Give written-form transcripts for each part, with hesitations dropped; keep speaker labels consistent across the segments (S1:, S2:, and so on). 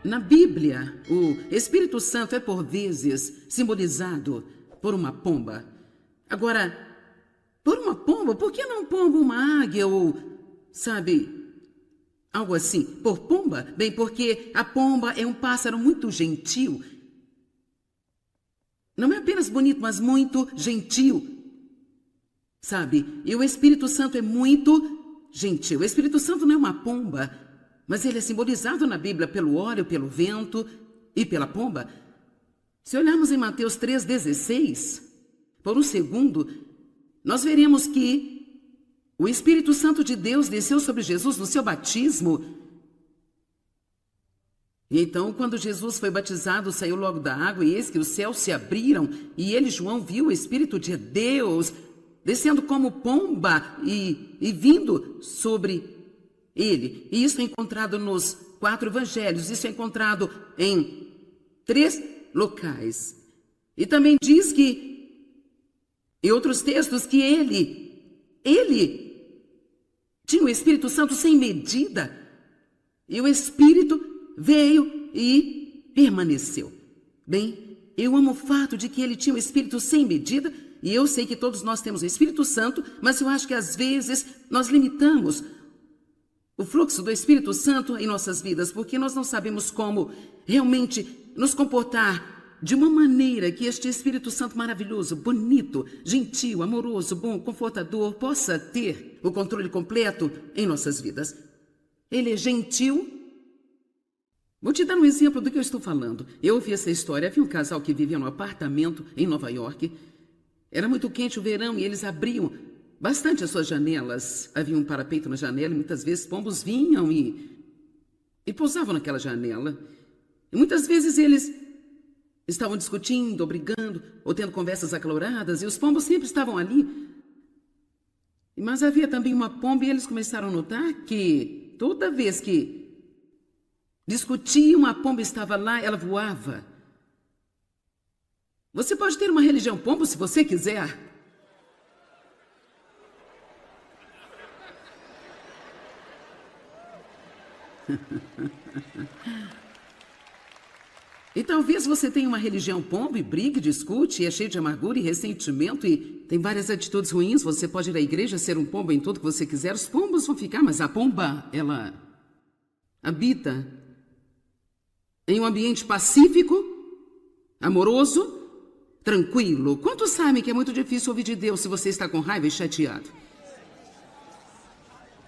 S1: na Bíblia, o Espírito Santo é por vezes simbolizado por uma pomba. Agora, por uma pomba, por que não pomba uma águia ou, sabe, algo assim? Por pomba? Bem, porque a pomba é um pássaro muito gentil. Não é apenas bonito, mas muito gentil. Sabe? E o Espírito Santo é muito gentil. O Espírito Santo não é uma pomba, mas ele é simbolizado na Bíblia pelo óleo, pelo vento e pela pomba. Se olharmos em Mateus 3,16, por um segundo, nós veremos que o Espírito Santo de Deus desceu sobre Jesus no seu batismo. E então, quando Jesus foi batizado, saiu logo da água, e eis que os céus se abriram, e ele, João, viu o Espírito de Deus descendo como pomba e vindo sobre ele. E isso é encontrado nos 4 evangelhos, isso é encontrado em 3 locais. E também diz que, em outros textos, que ele tinha o Espírito Santo sem medida, e o Espírito veio e permaneceu. Bem, eu amo o fato de que ele tinha o Espírito sem medida, e eu sei que todos nós temos o Espírito Santo, mas eu acho que às vezes nós limitamos o fluxo do Espírito Santo em nossas vidas, porque nós não sabemos como realmente nos comportar de uma maneira que este Espírito Santo maravilhoso, bonito, gentil, amoroso, bom, confortador, possa ter o controle completo em nossas vidas. Ele é gentil. Vou te dar um exemplo do que eu estou falando. Eu ouvi essa história. Havia um casal que vivia num apartamento em Nova York. Era muito quente o verão e eles abriam bastante as suas janelas. Havia um parapeito na janela e muitas vezes pombos vinham e pousavam naquela janela. E muitas vezes eles estavam discutindo, ou brigando, ou tendo conversas acaloradas, e os pombos sempre estavam ali. Mas havia também uma pomba e eles começaram a notar que toda vez que discutiam, a pomba estava lá, ela voava. Você pode ter uma religião pombo se você quiser. E talvez você tenha uma religião pombo e brigue, discute, e é cheio de amargura e ressentimento e tem várias atitudes ruins. Você pode ir à igreja, ser um pombo em tudo que você quiser. Os pombos vão ficar, mas a pomba, ela habita em um ambiente pacífico, amoroso, tranquilo. Quantos sabem que é muito difícil ouvir de Deus se você está com raiva e chateado?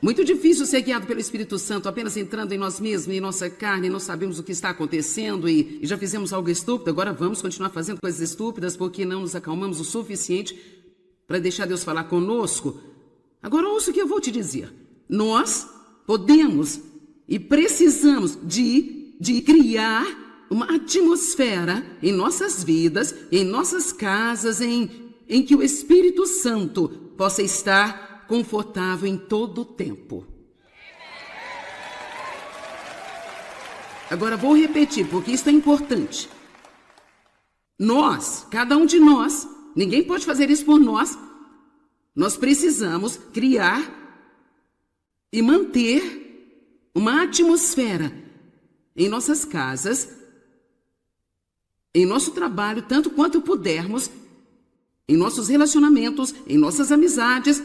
S1: Muito difícil ser guiado pelo Espírito Santo, apenas entrando em nós mesmos, em nossa carne, não sabemos o que está acontecendo e já fizemos algo estúpido, agora vamos continuar fazendo coisas estúpidas porque não nos acalmamos o suficiente para deixar Deus falar conosco. Agora ouça o que eu vou te dizer. Nós podemos e precisamos de criar uma atmosfera em nossas vidas, em nossas casas, em que o Espírito Santo possa estar confortável em todo o tempo. Agora vou repetir, porque isso é importante. Nós, cada um de nós, ninguém pode fazer isso por nós. Nós precisamos criar e manter uma atmosfera em nossas casas, em nosso trabalho, tanto quanto pudermos, em nossos relacionamentos, em nossas amizades.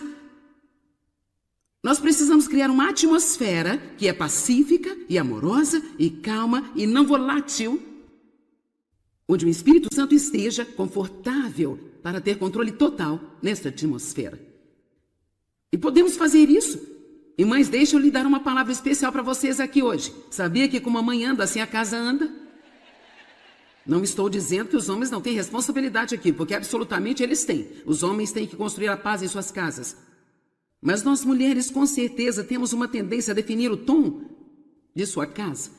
S1: Nós precisamos criar uma atmosfera que é pacífica e amorosa e calma e não volátil, onde o Espírito Santo esteja confortável para ter controle total nesta atmosfera. E podemos fazer isso. E mães, deixa eu lhe dar uma palavra especial para vocês aqui hoje. Sabia que como a mãe anda, assim a casa anda? Não estou dizendo que os homens não têm responsabilidade aqui, porque absolutamente eles têm. Os homens têm que construir a paz em suas casas. Mas nós mulheres, com certeza, temos uma tendência a definir o tom de sua casa.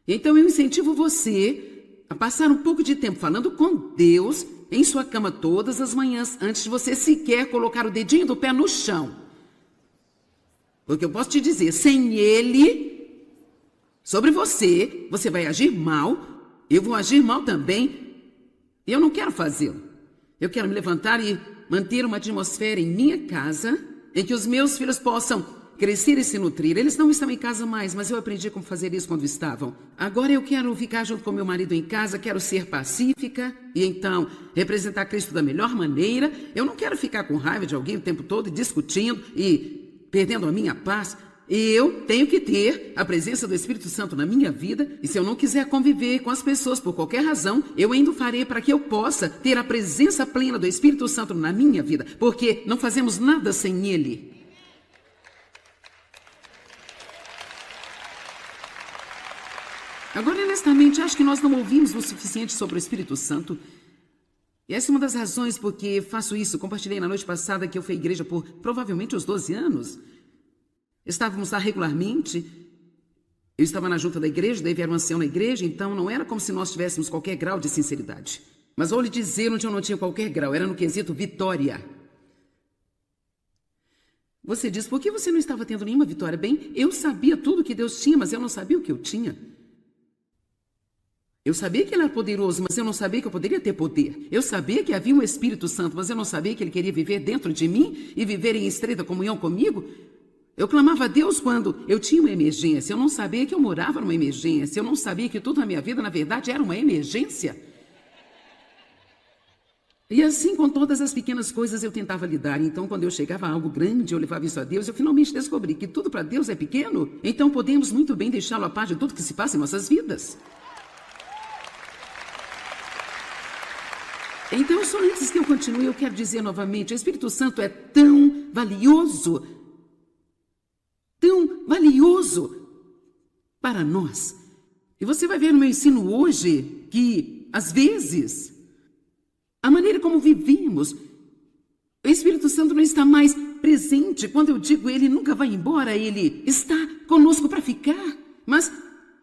S1: Então eu incentivo você a passar um pouco de tempo falando com Deus em sua cama todas as manhãs, antes de você sequer colocar o dedinho do pé no chão. Porque eu posso te dizer, sem Ele, sobre você, você vai agir mal, eu vou agir mal também, e eu não quero fazê-lo. Eu quero me levantar e manter uma atmosfera em minha casa, em que os meus filhos possam crescer e se nutrir. Eles não estão em casa mais, mas eu aprendi como fazer isso quando estavam. Agora eu quero ficar junto com meu marido em casa, quero ser pacífica e então representar Cristo da melhor maneira. Eu não quero ficar com raiva de alguém o tempo todo, discutindo e perdendo a minha paz. Eu tenho que ter a presença do Espírito Santo na minha vida, e se eu não quiser conviver com as pessoas por qualquer razão, eu ainda o farei para que eu possa ter a presença plena do Espírito Santo na minha vida, porque não fazemos nada sem Ele. Agora, honestamente, acho que nós não ouvimos o suficiente sobre o Espírito Santo. E essa é uma das razões porque faço isso. Compartilhei na noite passada que eu fui à igreja por provavelmente uns 12 anos. Estávamos lá regularmente. Eu estava na junta da igreja, daí vieram um ancião na igreja, então não era como se nós tivéssemos qualquer grau de sinceridade. Mas vou lhe dizer onde eu não tinha qualquer grau, era no quesito vitória. Você diz, por que você não estava tendo nenhuma vitória? Bem, eu sabia tudo que Deus tinha, mas eu não sabia o que eu tinha. Eu sabia que Ele era poderoso, mas eu não sabia que eu poderia ter poder. Eu sabia que havia um Espírito Santo, mas eu não sabia que Ele queria viver dentro de mim e viver em estreita comunhão comigo. Eu clamava a Deus quando eu tinha uma emergência. Eu não sabia que eu morava numa emergência. Eu não sabia que tudo na minha vida, na verdade, era uma emergência. E assim, com todas as pequenas coisas, eu tentava lidar. Então, quando eu chegava a algo grande, eu levava isso a Deus, eu finalmente descobri que tudo para Deus é pequeno. Então, podemos muito bem deixá-lo a par de tudo que se passa em nossas vidas. Então, só antes que eu continue, eu quero dizer novamente, o Espírito Santo é tão valioso para nós. E você vai ver no meu ensino hoje que, às vezes, a maneira como vivemos, o Espírito Santo não está mais presente. Quando eu digo ele nunca vai embora, ele está conosco para ficar. Mas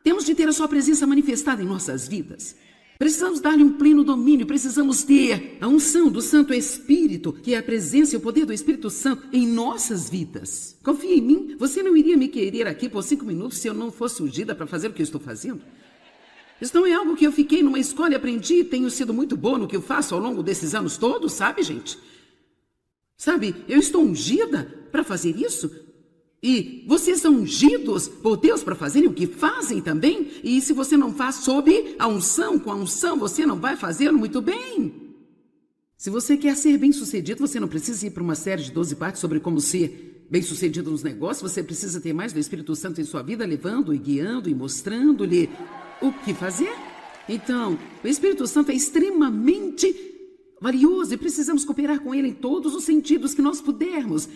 S1: temos de ter a sua presença manifestada em nossas vidas. Precisamos dar-lhe um pleno domínio, precisamos ter a unção do Santo Espírito, que é a presença e o poder do Espírito Santo em nossas vidas. Confia em mim, você não iria me querer aqui por 5 minutos se eu não fosse ungida para fazer o que eu estou fazendo. Isso não é algo que eu fiquei numa escola e aprendi e tenho sido muito boa no que eu faço ao longo desses anos todos, sabe, gente? Sabe, eu estou ungida para fazer isso. E vocês são ungidos por Deus para fazerem o que fazem também. E se você não faz sob a unção, com a unção, você não vai fazer muito bem. Se você quer ser bem-sucedido, você não precisa ir para uma série de 12 partes sobre como ser bem-sucedido nos negócios. Você precisa ter mais do Espírito Santo em sua vida, levando e guiando e mostrando-lhe o que fazer. Então, o Espírito Santo é extremamente valioso e precisamos cooperar com ele em todos os sentidos que nós pudermos,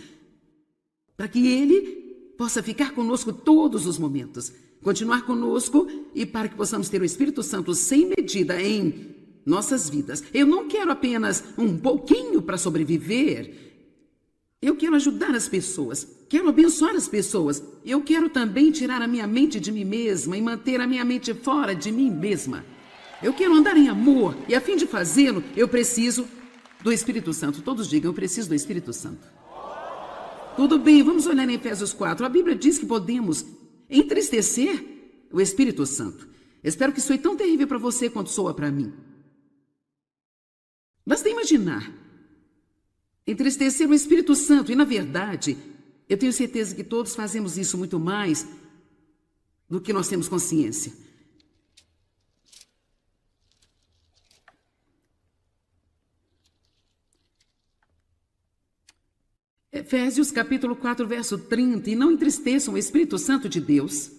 S1: para que Ele possa ficar conosco todos os momentos, continuar conosco e para que possamos ter o Espírito Santo sem medida em nossas vidas. Eu não quero apenas um pouquinho para sobreviver. Eu quero ajudar as pessoas, quero abençoar as pessoas. Eu quero também tirar a minha mente de mim mesma e manter a minha mente fora de mim mesma. Eu quero andar em amor e a fim de fazê-lo, eu preciso do Espírito Santo. Todos digam, eu preciso do Espírito Santo. Tudo bem, vamos olhar em Efésios 4. A Bíblia diz que podemos entristecer o Espírito Santo. Espero que soe tão terrível para você quanto soa para mim. Basta imaginar entristecer o Espírito Santo. E, na verdade, eu tenho certeza que todos fazemos isso muito mais do que nós temos consciência. Efésios capítulo 4, verso 30. E não entristeçam o Espírito Santo de Deus.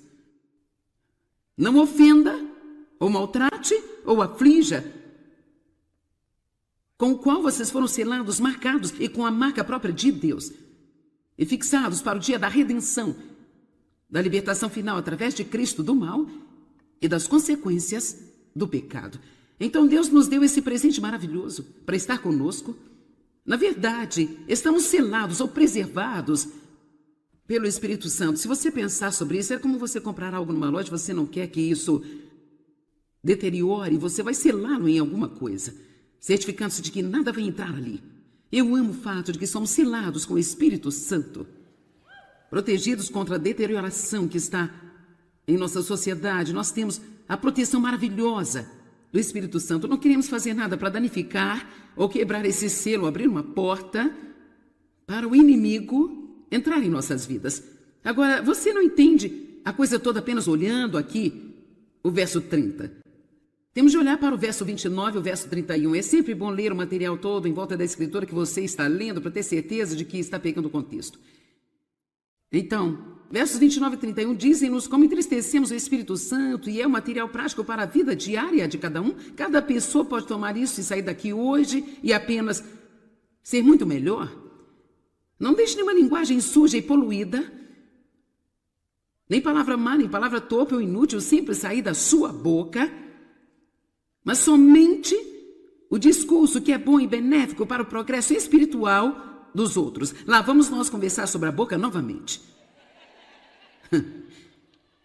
S1: Não ofenda, ou maltrate, ou aflija, com o qual vocês foram selados, marcados e com a marca própria de Deus, e fixados para o dia da redenção, da libertação final através de Cristo do mal e das consequências do pecado. Então Deus nos deu esse presente maravilhoso para estar conosco. Na verdade, estamos selados ou preservados pelo Espírito Santo. Se você pensar sobre isso, é como você comprar algo numa loja, você não quer que isso deteriore, você vai selá-lo em alguma coisa, certificando-se de que nada vai entrar ali. Eu amo o fato de que somos selados com o Espírito Santo, protegidos contra a deterioração que está em nossa sociedade. Nós temos a proteção maravilhosa do Espírito Santo. Não queremos fazer nada para danificar ou quebrar esse selo, abrir uma porta para o inimigo entrar em nossas vidas. Agora, você não entende a coisa toda apenas olhando aqui o verso 30. Temos de olhar para o verso 29 e o verso 31. É sempre bom ler o material todo em volta da escritura que você está lendo para ter certeza de que está pegando o contexto. Então, versos 29 e 31 dizem-nos como entristecemos o Espírito Santo e é um material prático para a vida diária de cada um. Cada pessoa pode tomar isso e sair daqui hoje e apenas ser muito melhor. Não deixe nenhuma linguagem suja e poluída, nem palavra má, nem palavra torpe ou inútil sempre sair da sua boca, mas somente o discurso que é bom e benéfico para o progresso espiritual dos outros. Lá vamos nós conversar sobre a boca novamente.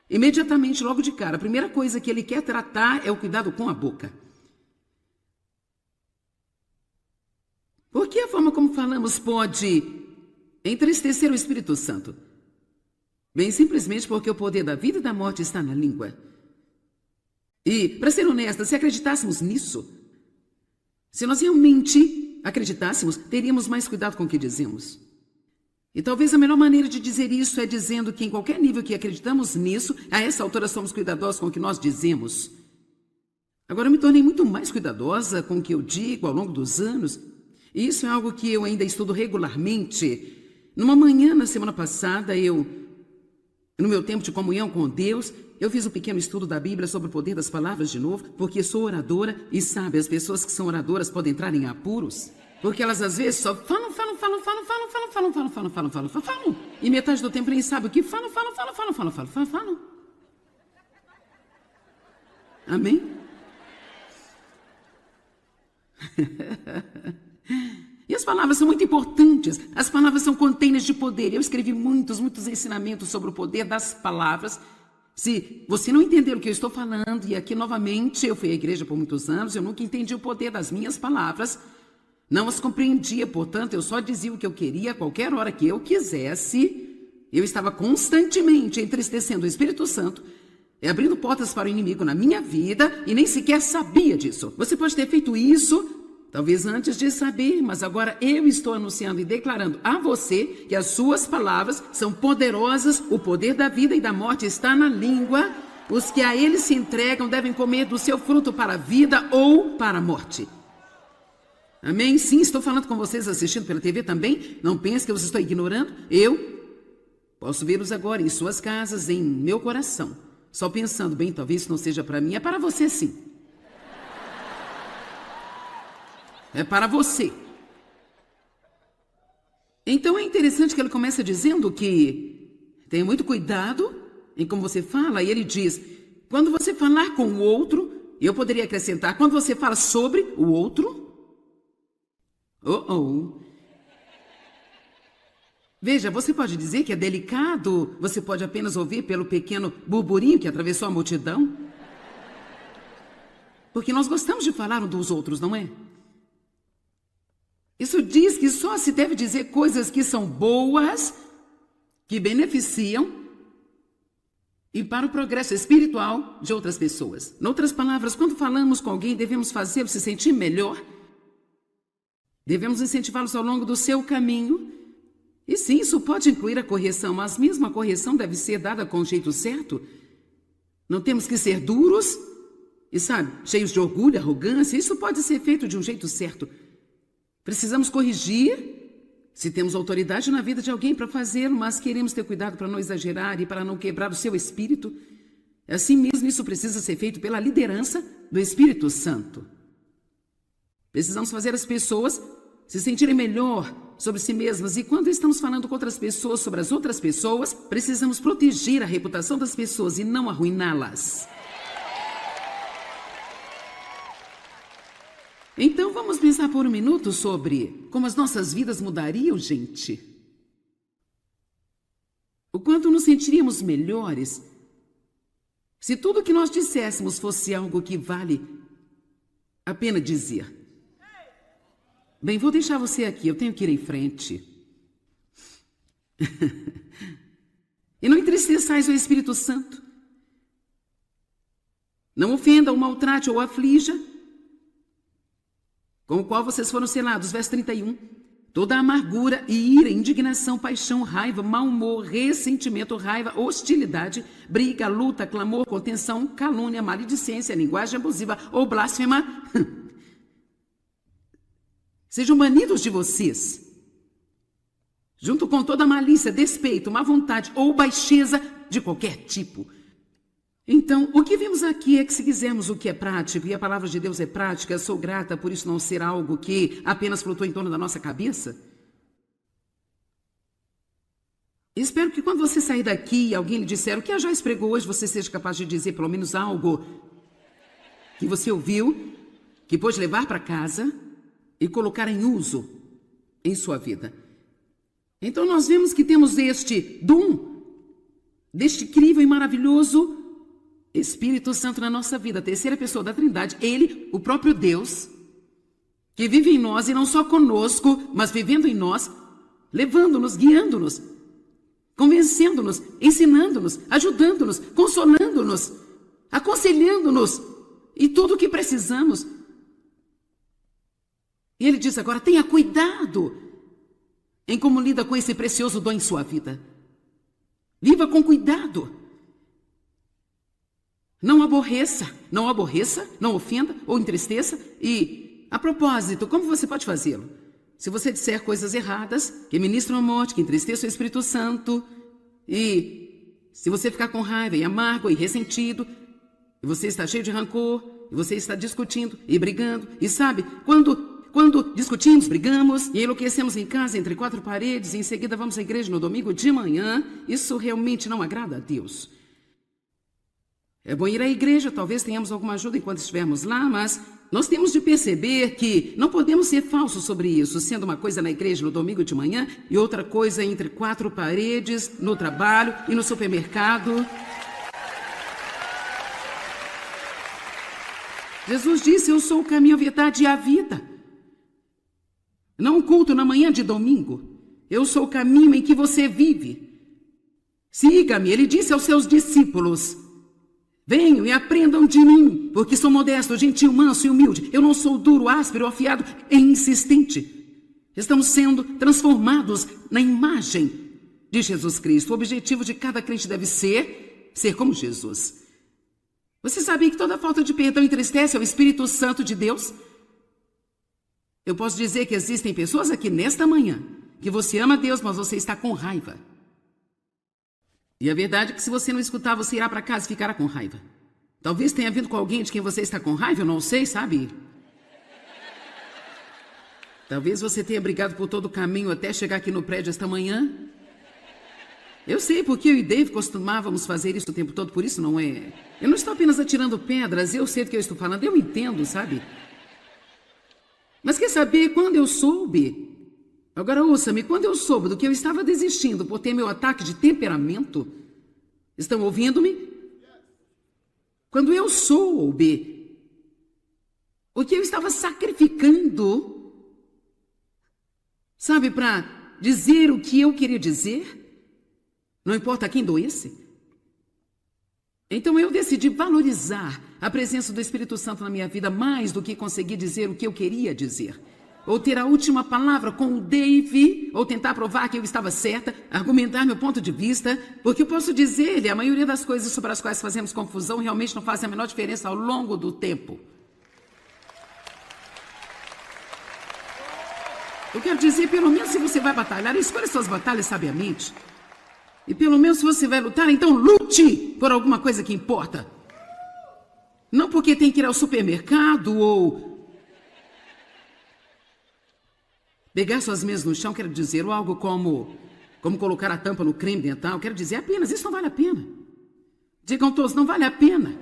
S1: Imediatamente, logo de cara, a primeira coisa que ele quer tratar é o cuidado com a boca. Porque a forma como falamos pode entristecer o Espírito Santo? Bem simplesmente porque o poder da vida e da morte está na língua. E, para ser honesta, se acreditássemos nisso, se nós realmente acreditássemos, teríamos mais cuidado com o que dizemos. E talvez a melhor maneira de dizer isso é dizendo que em qualquer nível que acreditamos nisso, a essa altura somos cuidadosos com o que nós dizemos. Agora eu me tornei muito mais cuidadosa com o que eu digo ao longo dos anos. E isso é algo que eu ainda estudo regularmente. Numa manhã, na semana passada, no meu tempo de comunhão com Deus, eu fiz um pequeno estudo da Bíblia sobre o poder das palavras de novo, porque sou oradora e sabe, as pessoas que são oradoras podem entrar em apuros, porque elas às vezes só falam. E metade do tempo nem sabe o que falam. Amém? E as palavras são muito importantes. As palavras são containers de poder. Eu escrevi muitos ensinamentos sobre o poder das palavras. Se você não entender o que eu estou falando, e aqui novamente, eu fui à igreja por muitos anos, eu nunca entendi o poder das minhas palavras, não as compreendia, portanto, eu só dizia o que eu queria a qualquer hora que eu quisesse. Eu estava constantemente entristecendo o Espírito Santo, abrindo portas para o inimigo na minha vida, e nem sequer sabia disso. Você pode ter feito isso talvez antes de saber, mas agora eu estou anunciando e declarando a você que as suas palavras são poderosas, o poder da vida e da morte está na língua. Os que a ele se entregam devem comer do seu fruto para a vida ou para a morte. Amém? Sim, estou falando com vocês assistindo pela TV também. Não pense que eu os estou ignorando. Eu posso vê-los agora em suas casas, em meu coração. Só pensando, bem, talvez isso não seja para mim, é para você sim. É para você. Então é interessante que ele começa dizendo que tenha muito cuidado em como você fala. E ele diz, quando você falar com o outro, eu poderia acrescentar, quando você fala sobre o outro. Veja, você pode dizer que é delicado, você pode apenas ouvir pelo pequeno burburinho que atravessou a multidão. Porque nós gostamos de falar uns dos outros, não é? Isso diz que só se deve dizer coisas que são boas, que beneficiam e para o progresso espiritual de outras pessoas. Em outras palavras, quando falamos com alguém, devemos fazê-lo se sentir melhor. Devemos incentivá-los ao longo do seu caminho. E sim, isso pode incluir a correção, mas mesmo a correção deve ser dada com o jeito certo. Não temos que ser duros e, sabe, cheios de orgulho, arrogância. Isso pode ser feito de um jeito certo. Precisamos corrigir, se temos autoridade na vida de alguém para fazê-lo, mas queremos ter cuidado para não exagerar e para não quebrar o seu espírito. Assim mesmo, isso precisa ser feito pela liderança do Espírito Santo. Precisamos fazer as pessoas se sentirem melhor sobre si mesmas. E quando estamos falando com outras pessoas sobre as outras pessoas, precisamos proteger a reputação das pessoas e não arruiná-las. Então vamos pensar por um minuto sobre como as nossas vidas mudariam, gente. O quanto nos sentiríamos melhores se tudo o que nós disséssemos fosse algo que vale a pena dizer. Bem, vou deixar você aqui, eu tenho que ir em frente. E não entristeçais o Espírito Santo. Não ofenda, ou maltrate, ou aflija, com o qual vocês foram selados. Verso 31. toda amargura e ira, indignação, paixão, raiva, mau humor, ressentimento, raiva, hostilidade, briga, luta, clamor, contenção, calúnia, maledicência, linguagem abusiva ou blasfema, sejam banidos de vocês, junto com toda malícia, despeito, má vontade ou baixeza de qualquer tipo. Então, o que vimos aqui é que se quisermos o que é prático, e a palavra de Deus é prática, sou grata por isso não ser algo que apenas flutua em torno da nossa cabeça. Espero que quando você sair daqui e alguém lhe disser o que a Joyce pregou hoje, você seja capaz de dizer pelo menos algo que você ouviu, que pôde levar para casa e colocar em uso em sua vida. Então nós vemos que temos este dom, deste incrível e maravilhoso Espírito Santo na nossa vida, a terceira pessoa da Trindade, Ele, o próprio Deus, que vive em nós e não só conosco, mas vivendo em nós, levando-nos, guiando-nos, convencendo-nos, ensinando-nos, ajudando-nos, consolando-nos, aconselhando-nos e tudo o que precisamos. E Ele diz agora, tenha cuidado em como lida com esse precioso dom em sua vida. Viva com cuidado. Não aborreça, não ofenda ou entristeça. E, a propósito, como você pode fazê-lo? Se você disser coisas erradas, que ministram a morte, que entristeçam o Espírito Santo, e se você ficar com raiva e amargo e ressentido, e você está cheio de rancor, e você está discutindo e brigando, e sabe, quando discutimos, brigamos e enlouquecemos em casa entre quatro paredes e em seguida vamos à igreja no domingo de manhã, isso realmente não agrada a Deus. É bom ir à igreja, talvez tenhamos alguma ajuda enquanto estivermos lá, mas nós temos de perceber que não podemos ser falsos sobre isso, sendo uma coisa na igreja no domingo de manhã e outra coisa entre quatro paredes, no trabalho e no supermercado. Jesus disse, eu sou o caminho, a verdade e a vida. Não um culto na manhã de domingo. Eu sou o caminho em que você vive. Siga-me, ele disse aos seus discípulos. Venham e aprendam de mim, porque sou modesto, gentil, manso e humilde. Eu não sou duro, áspero, afiado e insistente. Estamos sendo transformados na imagem de Jesus Cristo. O objetivo de cada crente deve ser como Jesus. Você sabia que toda falta de perdão entristece ao Espírito Santo de Deus? Eu posso dizer que existem pessoas aqui nesta manhã que você ama Deus, mas você está com raiva. E a verdade é que se você não escutar, você irá para casa e ficará com raiva. Talvez tenha vindo com alguém de quem você está com raiva, eu não sei, sabe? Talvez você tenha brigado por todo o caminho até chegar aqui no prédio esta manhã. Eu sei porque eu e Dave costumávamos fazer isso o tempo todo, por isso não é... Eu não estou apenas atirando pedras, eu sei do que eu estou falando, eu entendo, sabe? Mas quer saber, quando eu soube... Agora ouça-me, quando eu soube do que eu estava desistindo por ter meu ataque de temperamento, estão ouvindo-me? Quando eu soube o que eu estava sacrificando, sabe, para dizer o que eu queria dizer, não importa quem doesse, então eu decidi valorizar a presença do Espírito Santo na minha vida mais do que conseguir dizer o que eu queria dizer. Ou ter a última palavra com o Dave, ou tentar provar que eu estava certa, argumentar meu ponto de vista, porque eu posso dizer-lhe, a maioria das coisas sobre as quais fazemos confusão realmente não fazem a menor diferença ao longo do tempo. Eu quero dizer, pelo menos se você vai batalhar, escolha suas batalhas sabiamente. E pelo menos se você vai lutar, então lute por alguma coisa que importa. Não porque tem que ir ao supermercado ou... Pegar suas meias no chão, quero dizer, ou algo como colocar a tampa no creme dental, quero dizer apenas, isso não vale a pena. Digam todos, não vale a pena.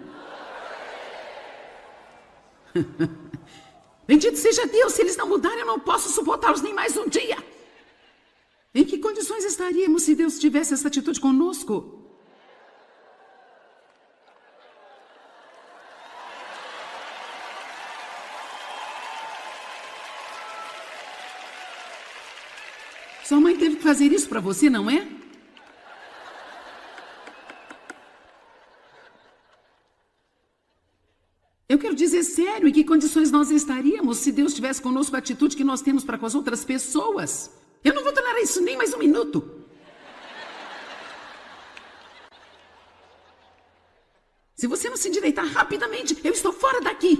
S1: Bendito seja Deus, se eles não mudarem, eu não posso suportá-los nem mais um dia. Em que condições estaríamos se Deus tivesse essa atitude conosco? Sua mãe teve que fazer isso para você, não é? Eu quero dizer sério, em que condições nós estaríamos se Deus tivesse conosco a atitude que nós temos para com as outras pessoas? Eu não vou tolerar isso nem mais um minuto. Se você não se endireitar rapidamente, eu estou fora daqui.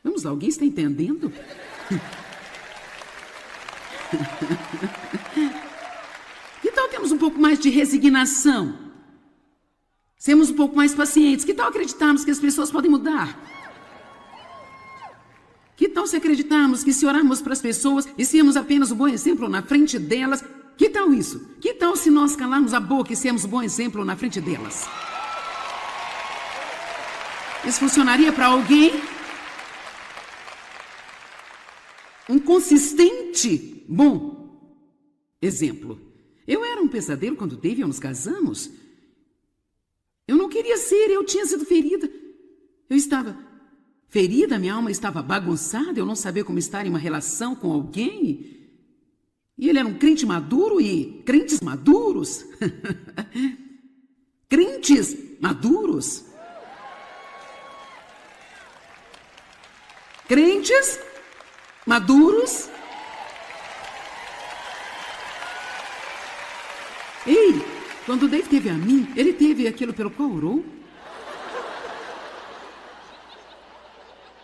S1: Vamos lá, alguém está entendendo? Que tal termos um pouco mais de resignação? Sermos um pouco mais pacientes? Que tal acreditarmos que as pessoas podem mudar? Que tal se acreditarmos que se orarmos para as pessoas e sermos apenas um bom exemplo na frente delas? Que tal isso? Que tal se nós calarmos a boca e sermos um bom exemplo na frente delas? Isso funcionaria para alguém? Um consistente, bom exemplo. Eu era um pesadelo quando Dave e eu nos casamos. Eu não queria ser, eu tinha sido ferida. Eu estava ferida, minha alma estava bagunçada, eu não sabia como estar em uma relação com alguém. E ele era um crente maduro e crentes maduros. Crentes maduros. Crentes maduros. Ei, quando o Dave teve a mim, ele teve aquilo pelo qual orou.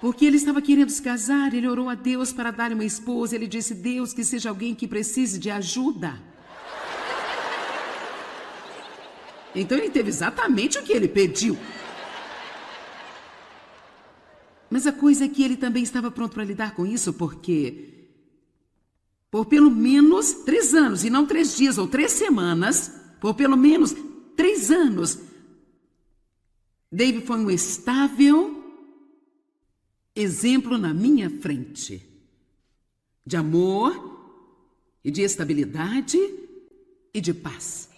S1: Porque ele estava querendo se casar, ele orou a Deus para dar uma esposa. Ele disse, Deus, que seja alguém que precise de ajuda. Então ele teve exatamente o que ele pediu. Mas a coisa é que ele também estava pronto para lidar com isso, porque por pelo menos 3 anos, e não 3 dias ou 3 semanas, por pelo menos 3 anos, Dave foi um estável exemplo na minha frente de amor e de estabilidade e de paz.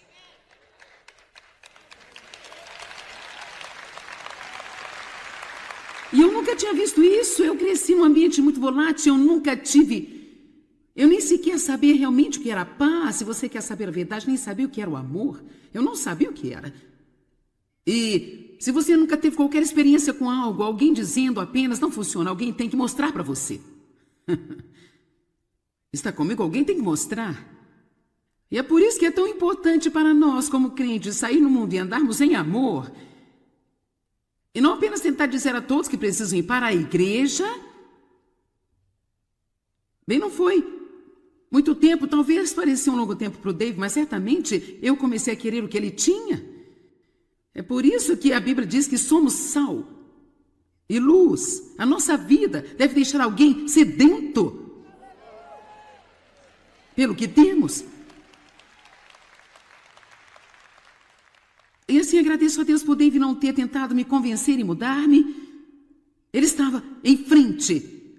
S1: E eu nunca tinha visto isso. Eu cresci num ambiente muito volátil, eu nem sequer sabia realmente o que era paz. Se você quer saber a verdade, nem sabia o que era o amor. Eu não sabia o que era. E se você nunca teve qualquer experiência com algo, alguém dizendo apenas não funciona, alguém tem que mostrar para você. Está comigo? Alguém tem que mostrar. E é por isso que é tão importante para nós, como crentes, sair no mundo e andarmos em amor. E não apenas tentar dizer a todos que precisam ir para a igreja. Bem, não foi muito tempo, talvez parecia um longo tempo para o Dave, mas certamente eu comecei a querer o que ele tinha. É por isso que a Bíblia diz que somos sal e luz. A nossa vida deve deixar alguém sedento pelo que temos. E assim agradeço a Deus por Dave não ter tentado me convencer e mudar-me. Ele estava em frente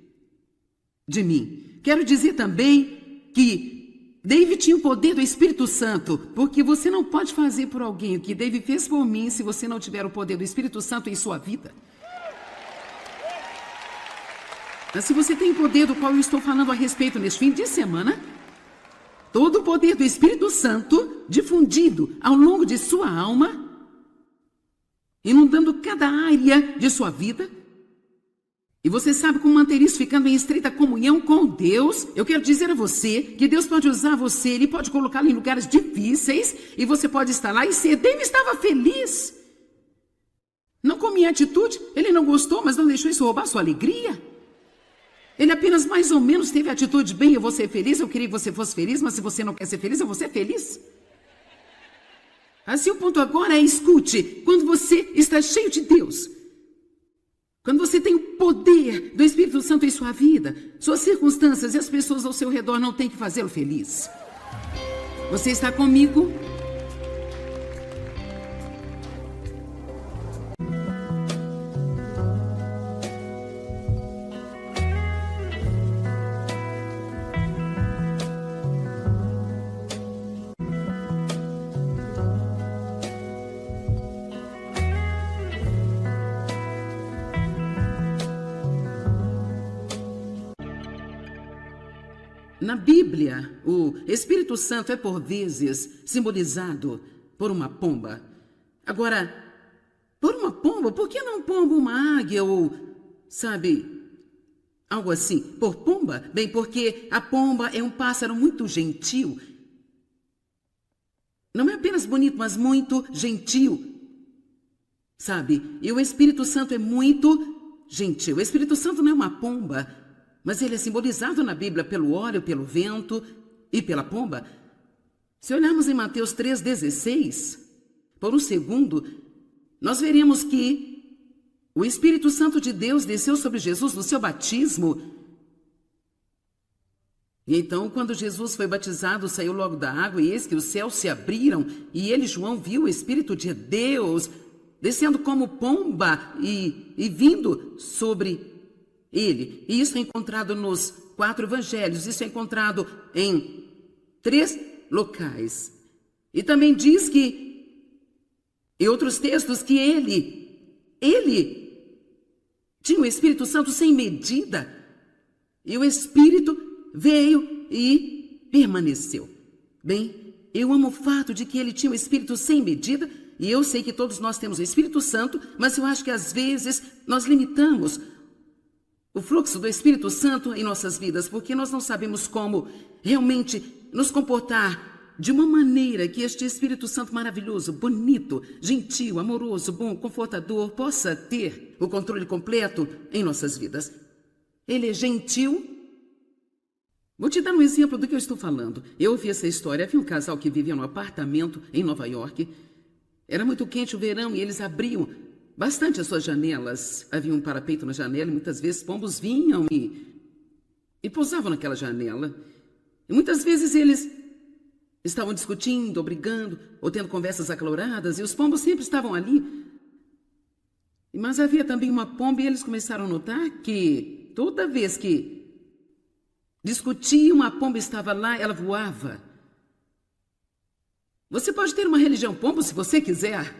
S1: de mim. Quero dizer também que Dave tinha o poder do Espírito Santo, porque você não pode fazer por alguém o que Dave fez por mim se você não tiver o poder do Espírito Santo em sua vida. Mas se você tem o poder do qual eu estou falando a respeito neste fim de semana, todo o poder do Espírito Santo difundido ao longo de sua alma, inundando cada área de sua vida, e você sabe como manter isso ficando em estreita comunhão com Deus. Eu quero dizer a você que Deus pode usar você, Ele pode colocá-lo em lugares difíceis, e você pode estar lá e ser. Dave estava feliz. Não com minha atitude, ele não gostou, mas não deixou isso roubar sua alegria. Ele apenas mais ou menos teve a atitude, bem, eu vou ser feliz, eu queria que você fosse feliz, mas se você não quer ser feliz, eu vou ser feliz. Assim o ponto agora é, escute, quando você está cheio de Deus, quando você tem o poder do Espírito Santo em sua vida, suas circunstâncias e as pessoas ao seu redor não têm que fazê-lo feliz. Você está comigo? Na Bíblia, o Espírito Santo é por vezes simbolizado por uma pomba. Agora, por uma pomba, por que não pomba uma águia ou, sabe, algo assim? Por pomba? Bem, porque a pomba é um pássaro muito gentil. Não é apenas bonito, mas muito gentil, sabe? E o Espírito Santo é muito gentil. O Espírito Santo não é uma pomba, mas ele é simbolizado na Bíblia pelo óleo, pelo vento e pela pomba. Se olharmos em Mateus 3,16, por um segundo, nós veremos que o Espírito Santo de Deus desceu sobre Jesus no seu batismo. E então, quando Jesus foi batizado, saiu logo da água, e eis que os céus se abriram, e ele, João, viu o Espírito de Deus descendo como pomba e vindo sobre ele. E isso é encontrado nos 4 evangelhos, isso é encontrado em 3 locais. E também diz que, em outros textos, que ele tinha o Espírito Santo sem medida, e o Espírito veio e permaneceu. Bem, eu amo o fato de que ele tinha o Espírito sem medida, e eu sei que todos nós temos o Espírito Santo, mas eu acho que às vezes nós limitamos o fluxo do Espírito Santo em nossas vidas, porque nós não sabemos como realmente nos comportar de uma maneira que este Espírito Santo maravilhoso, bonito, gentil, amoroso, bom, confortador, possa ter o controle completo em nossas vidas. Ele é gentil. Vou te dar um exemplo do que eu estou falando. Eu ouvi essa história. Havia um casal que vivia num apartamento em Nova York. Era muito quente o verão e eles abriam bastante as suas janelas. Havia um parapeito na janela e muitas vezes pombos vinham e pousavam naquela janela. E muitas vezes eles estavam discutindo, ou brigando, ou tendo conversas acaloradas, e os pombos sempre estavam ali. Mas havia também uma pomba e eles começaram a notar que toda vez que discutiam, a pomba estava lá, ela voava. Você pode ter uma religião pombo se você quiser.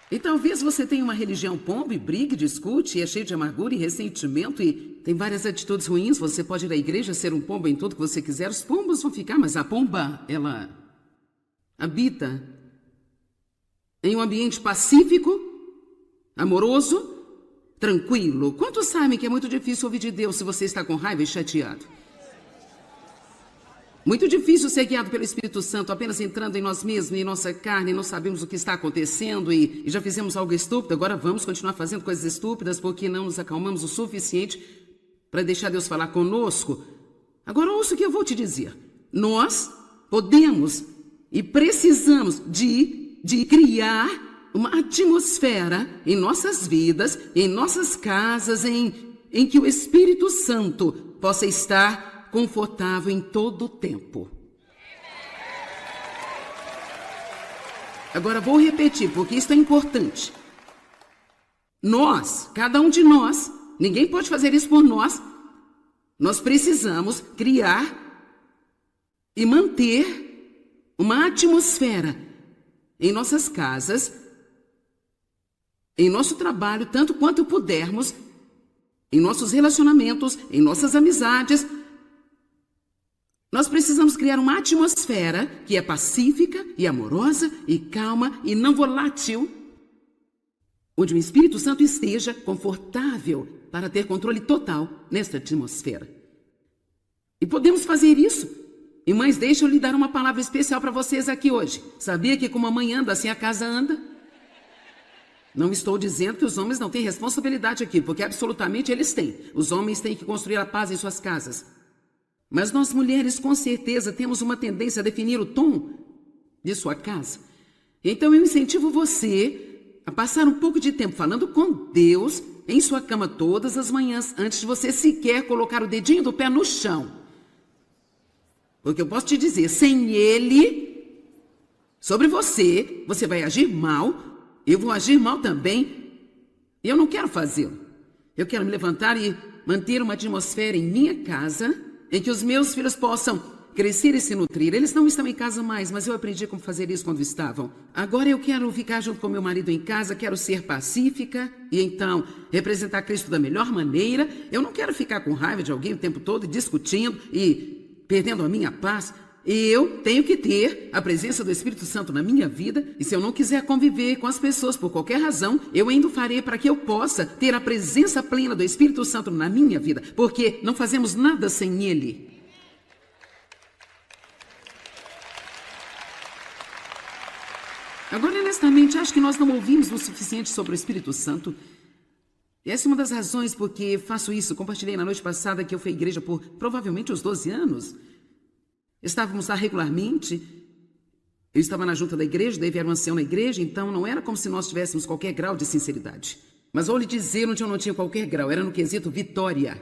S1: E talvez você tenha uma religião pombo e brigue, discute, e é cheio de amargura e ressentimento e tem várias atitudes ruins. Você pode ir à igreja, ser um pombo em tudo que você quiser. Os pombos vão ficar, mas a pomba, ela habita em um ambiente pacífico, amoroso, tranquilo. Quantos sabem que é muito difícil ouvir de Deus se você está com raiva e chateado? Muito difícil ser guiado pelo Espírito Santo apenas entrando em nós mesmos, em nossa carne, não sabemos o que está acontecendo e já fizemos algo estúpido, agora vamos continuar fazendo coisas estúpidas porque não nos acalmamos o suficiente para deixar Deus falar conosco. Agora ouça o que eu vou te dizer. Nós podemos e precisamos de criar uma atmosfera em nossas vidas, em nossas casas, em que o Espírito Santo possa estar confortável em todo o tempo. Agora vou repetir, porque isso é importante. Nós, cada um de nós, ninguém pode fazer isso por nós. Nós precisamos criar e manter uma atmosfera em nossas casas, em nosso trabalho, tanto quanto pudermos, em nossos relacionamentos, em nossas amizades. Nós precisamos criar uma atmosfera que é pacífica e amorosa e calma e não volátil, onde o Espírito Santo esteja confortável para ter controle total nesta atmosfera. E podemos fazer isso. E mães, deixa eu lhe dar uma palavra especial para vocês aqui hoje. Sabia que como a mãe anda, assim a casa anda? Não estou dizendo que os homens não têm responsabilidade aqui, porque absolutamente eles têm. Os homens têm que construir a paz em suas casas. Mas nós mulheres, com certeza, temos uma tendência a definir o tom de sua casa. Então eu incentivo você a passar um pouco de tempo falando com Deus em sua cama todas as manhãs, antes de você sequer colocar o dedinho do pé no chão. Porque eu posso te dizer, sem Ele, sobre você, você vai agir mal, eu vou agir mal também, e eu não quero fazê-lo. Eu quero me levantar e manter uma atmosfera em minha casa, em que os meus filhos possam crescer e se nutrir. Eles não estão em casa mais, mas eu aprendi como fazer isso quando estavam. Agora eu quero ficar junto com meu marido em casa, quero ser pacífica e então representar Cristo da melhor maneira. Eu não quero ficar com raiva de alguém o tempo todo e discutindo e perdendo a minha paz. Eu tenho que ter a presença do Espírito Santo na minha vida, e se eu não quiser conviver com as pessoas por qualquer razão, eu ainda o farei para que eu possa ter a presença plena do Espírito Santo na minha vida, porque não fazemos nada sem Ele. Agora, honestamente, acho que nós não ouvimos o suficiente sobre o Espírito Santo. Essa é uma das razões porque faço isso. Compartilhei na noite passada que eu fui à igreja por provavelmente uns 12 anos. Estávamos lá regularmente, eu estava na junta da igreja, daí era um ancião na igreja, então não era como se nós tivéssemos qualquer grau de sinceridade. Mas vou lhe dizer onde eu não tinha qualquer grau, era no quesito vitória.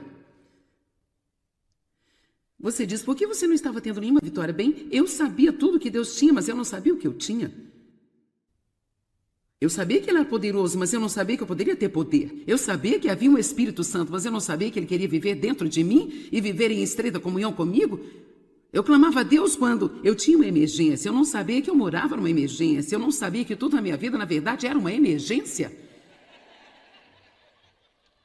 S1: Você diz, por que você não estava tendo nenhuma vitória? Bem, eu sabia tudo que Deus tinha, mas eu não sabia o que eu tinha. Eu sabia que Ele era poderoso, mas eu não sabia que eu poderia ter poder. Eu sabia que havia um Espírito Santo, mas eu não sabia que Ele queria viver dentro de mim e viver em estreita comunhão comigo. Eu clamava a Deus quando eu tinha uma emergência. Eu não sabia que eu morava numa emergência. Eu não sabia que tudo na minha vida, na verdade, era uma emergência.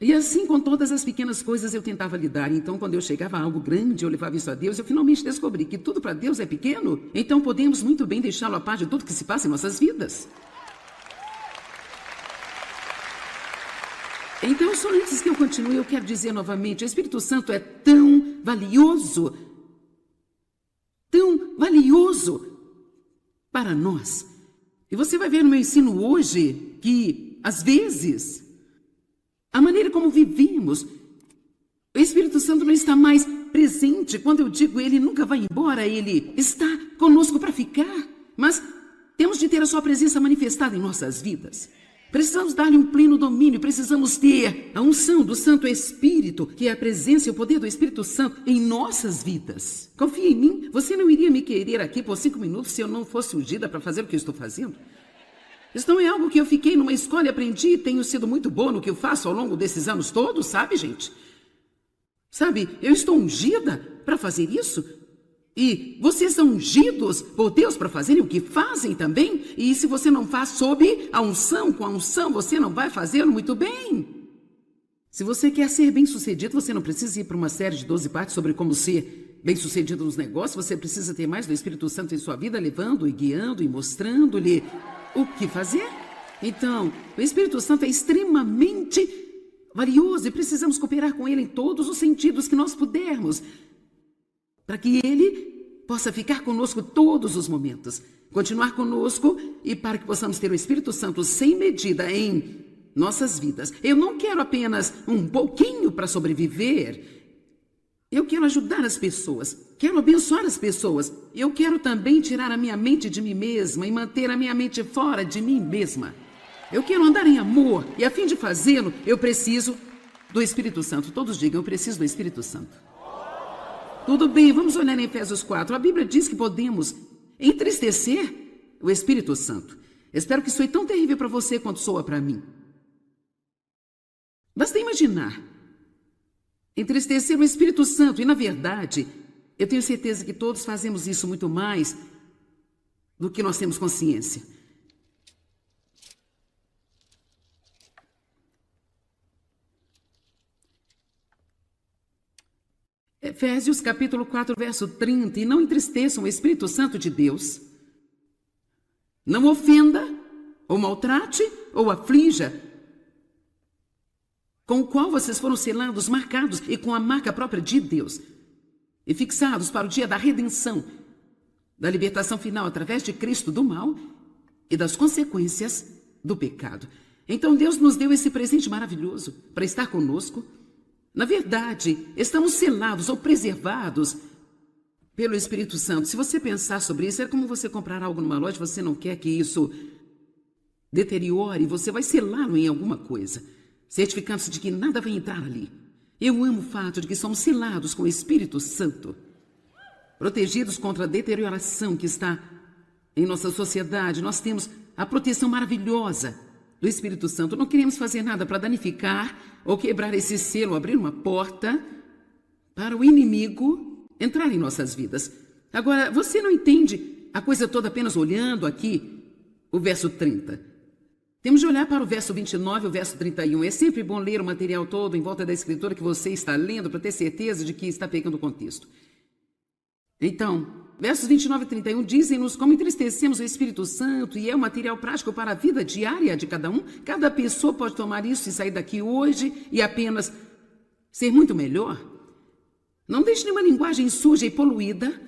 S1: E assim, com todas as pequenas coisas, eu tentava lidar. Então, quando eu chegava a algo grande, eu levava isso a Deus. Eu finalmente descobri que tudo para Deus é pequeno. Então, podemos muito bem deixá-lo a par de tudo que se passa em nossas vidas. Então, só antes que eu continue, eu quero dizer novamente, o Espírito Santo é tão valioso para nós. E você vai ver no meu ensino hoje que, às vezes, a maneira como vivemos, o Espírito Santo não está mais presente. Quando eu digo ele nunca vai embora, ele está conosco para ficar. Mas temos de ter a sua presença manifestada em nossas vidas. Precisamos dar-lhe um pleno domínio, precisamos ter a unção do Santo Espírito, que é a presença e o poder do Espírito Santo em nossas vidas. Confia em mim, você não iria me querer aqui por 5 minutos se eu não fosse ungida para fazer o que eu estou fazendo? Isso não é algo que eu fiquei numa escola e aprendi e tenho sido muito boa no que eu faço ao longo desses anos todos, sabe, gente? Sabe, eu estou ungida para fazer isso. E vocês são ungidos por Deus para fazerem o que fazem também. E se você não faz sob a unção, com a unção, você não vai fazê-lo muito bem. Se você quer ser bem-sucedido, você não precisa ir para uma série de 12 partes sobre como ser bem-sucedido nos negócios. Você precisa ter mais do Espírito Santo em sua vida, levando e guiando e mostrando-lhe o que fazer. Então, o Espírito Santo é extremamente valioso e precisamos cooperar com ele em todos os sentidos que nós pudermos, para que ele possa ficar conosco todos os momentos, continuar conosco e para que possamos ter o Espírito Santo sem medida em nossas vidas. Eu não quero apenas um pouquinho para sobreviver. Eu quero ajudar as pessoas, quero abençoar as pessoas. Eu quero também tirar a minha mente de mim mesma e manter a minha mente fora de mim mesma. Eu quero andar em amor e a fim de fazê-lo, eu preciso do Espírito Santo. Todos digam, eu preciso do Espírito Santo. Tudo bem, vamos olhar em Efésios 4. A Bíblia diz que podemos entristecer o Espírito Santo. Espero que isso foi tão terrível para você quanto soa para mim. Basta imaginar entristecer o Espírito Santo. E, na verdade, eu tenho certeza que todos fazemos isso muito mais do que nós temos consciência. Efésios capítulo 4, verso 30. E não entristeçam o Espírito Santo de Deus. Não ofenda, ou maltrate, ou aflija, com o qual vocês foram selados, marcados, e com a marca própria de Deus, e fixados para o dia da redenção, da libertação final através de Cristo do mal e das consequências do pecado. Então Deus nos deu esse presente maravilhoso para estar conosco. Na verdade, estamos selados ou preservados pelo Espírito Santo. Se você pensar sobre isso, é como você comprar algo numa loja, você não quer que isso deteriore, você vai selá-lo em alguma coisa, certificando-se de que nada vai entrar ali. Eu amo o fato de que somos selados com o Espírito Santo, protegidos contra a deterioração que está em nossa sociedade. Nós temos a proteção maravilhosa do Espírito Santo. Não queremos fazer nada para danificar ou quebrar esse selo, abrir uma porta para o inimigo entrar em nossas vidas. Agora, você não entende a coisa toda apenas olhando aqui o verso 30. Temos de olhar para o verso 29 e o verso 31. É sempre bom ler o material todo em volta da escritura que você está lendo para ter certeza de que está pegando o contexto. Então, versos 29 e 31 dizem-nos como entristecemos o Espírito Santo e é um material prático para a vida diária de cada um. Cada pessoa pode tomar isso e sair daqui hoje e apenas ser muito melhor. Não deixe nenhuma linguagem suja e poluída,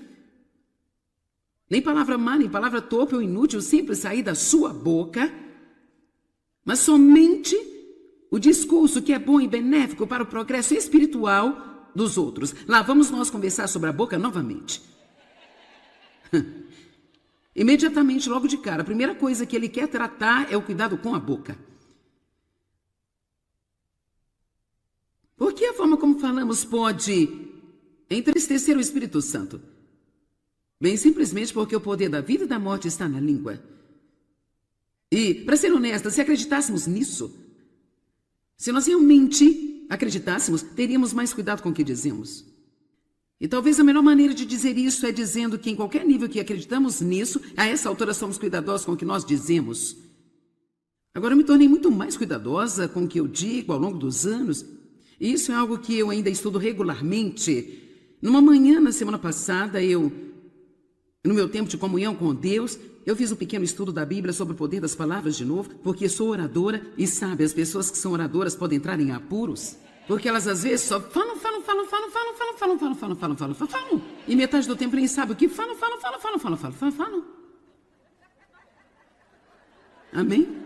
S1: nem palavra má, nem palavra torpe ou inútil sempre sair da sua boca, mas somente o discurso que é bom e benéfico para o progresso espiritual dos outros. Lá vamos nós conversar sobre a boca novamente. Imediatamente, logo de cara, a primeira coisa que ele quer tratar é o cuidado com a boca. Porque a forma como falamos pode entristecer o Espírito Santo? Bem, simplesmente porque o poder da vida e da morte está na língua. E, para ser honesta, se acreditássemos nisso, se nós realmente acreditássemos, teríamos mais cuidado com o que dizemos. E talvez a melhor maneira de dizer isso é dizendo que em qualquer nível que acreditamos nisso, a essa altura somos cuidadosos com o que nós dizemos. Agora eu me tornei muito mais cuidadosa com o que eu digo ao longo dos anos. E isso é algo que eu ainda estudo regularmente. Numa manhã, na semana passada, no meu tempo de comunhão com Deus, eu fiz um pequeno estudo da Bíblia sobre o poder das palavras de novo, porque sou oradora e sabe, as pessoas que são oradoras podem entrar em apuros, porque elas às vezes só falam. E metade do tempo nem sabe o que falam. Amém?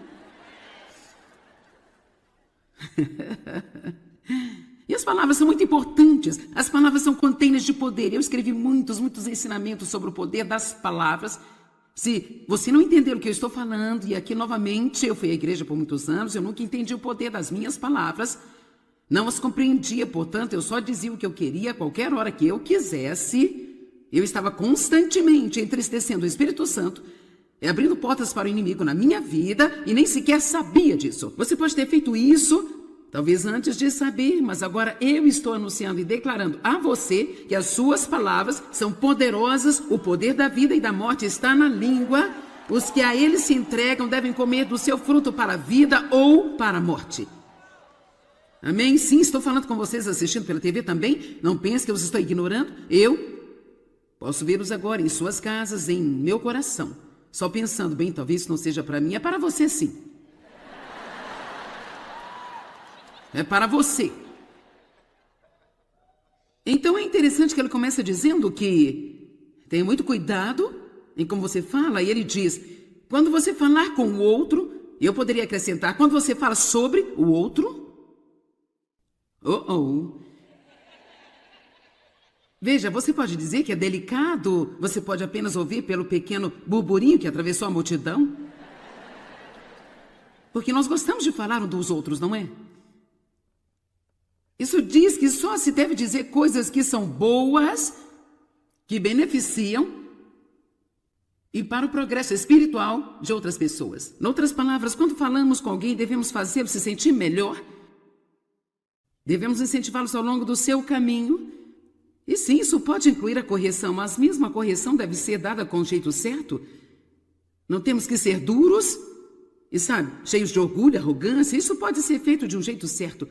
S1: E as palavras são muito importantes. As palavras são containers de poder. Eu escrevi muitos ensinamentos sobre o poder das palavras. Se você não entender o que eu estou falando, e aqui novamente eu fui à igreja por muitos anos, eu nunca entendi o poder das minhas palavras, não as compreendia, portanto eu só dizia o que eu queria a qualquer hora que eu quisesse. Eu estava constantemente entristecendo o Espírito Santo, abrindo portas para o inimigo na minha vida e nem sequer sabia disso. Você pode ter feito isso talvez antes de saber, mas agora eu estou anunciando e declarando a você que as suas palavras são poderosas, o poder da vida e da morte está na língua. Os que a ele se entregam devem comer do seu fruto para a vida ou para a morte. Amém? Sim, estou falando com vocês assistindo pela TV também. Não pense que eu os estou ignorando. Eu posso vê-los agora em suas casas, em meu coração. Só pensando, bem, talvez isso não seja para mim, é para você sim. É para você. Então é interessante que ele começa dizendo que tenha muito cuidado em como você fala. E ele diz, quando você falar com o outro, eu poderia acrescentar, quando você fala sobre o outro. Veja, você pode dizer que é delicado, você pode apenas ouvir pelo pequeno burburinho que atravessou a multidão. Porque nós gostamos de falar um dos outros, não é? Isso diz que só se deve dizer coisas que são boas, que beneficiam e para o progresso espiritual de outras pessoas. Em outras palavras, quando falamos com alguém, devemos fazê-lo se sentir melhor. Devemos incentivá-los ao longo do seu caminho. E sim, isso pode incluir a correção, mas mesmo a correção deve ser dada com o jeito certo. Não temos que ser duros e, sabe, cheios de orgulho, arrogância. Isso pode ser feito de um jeito certo.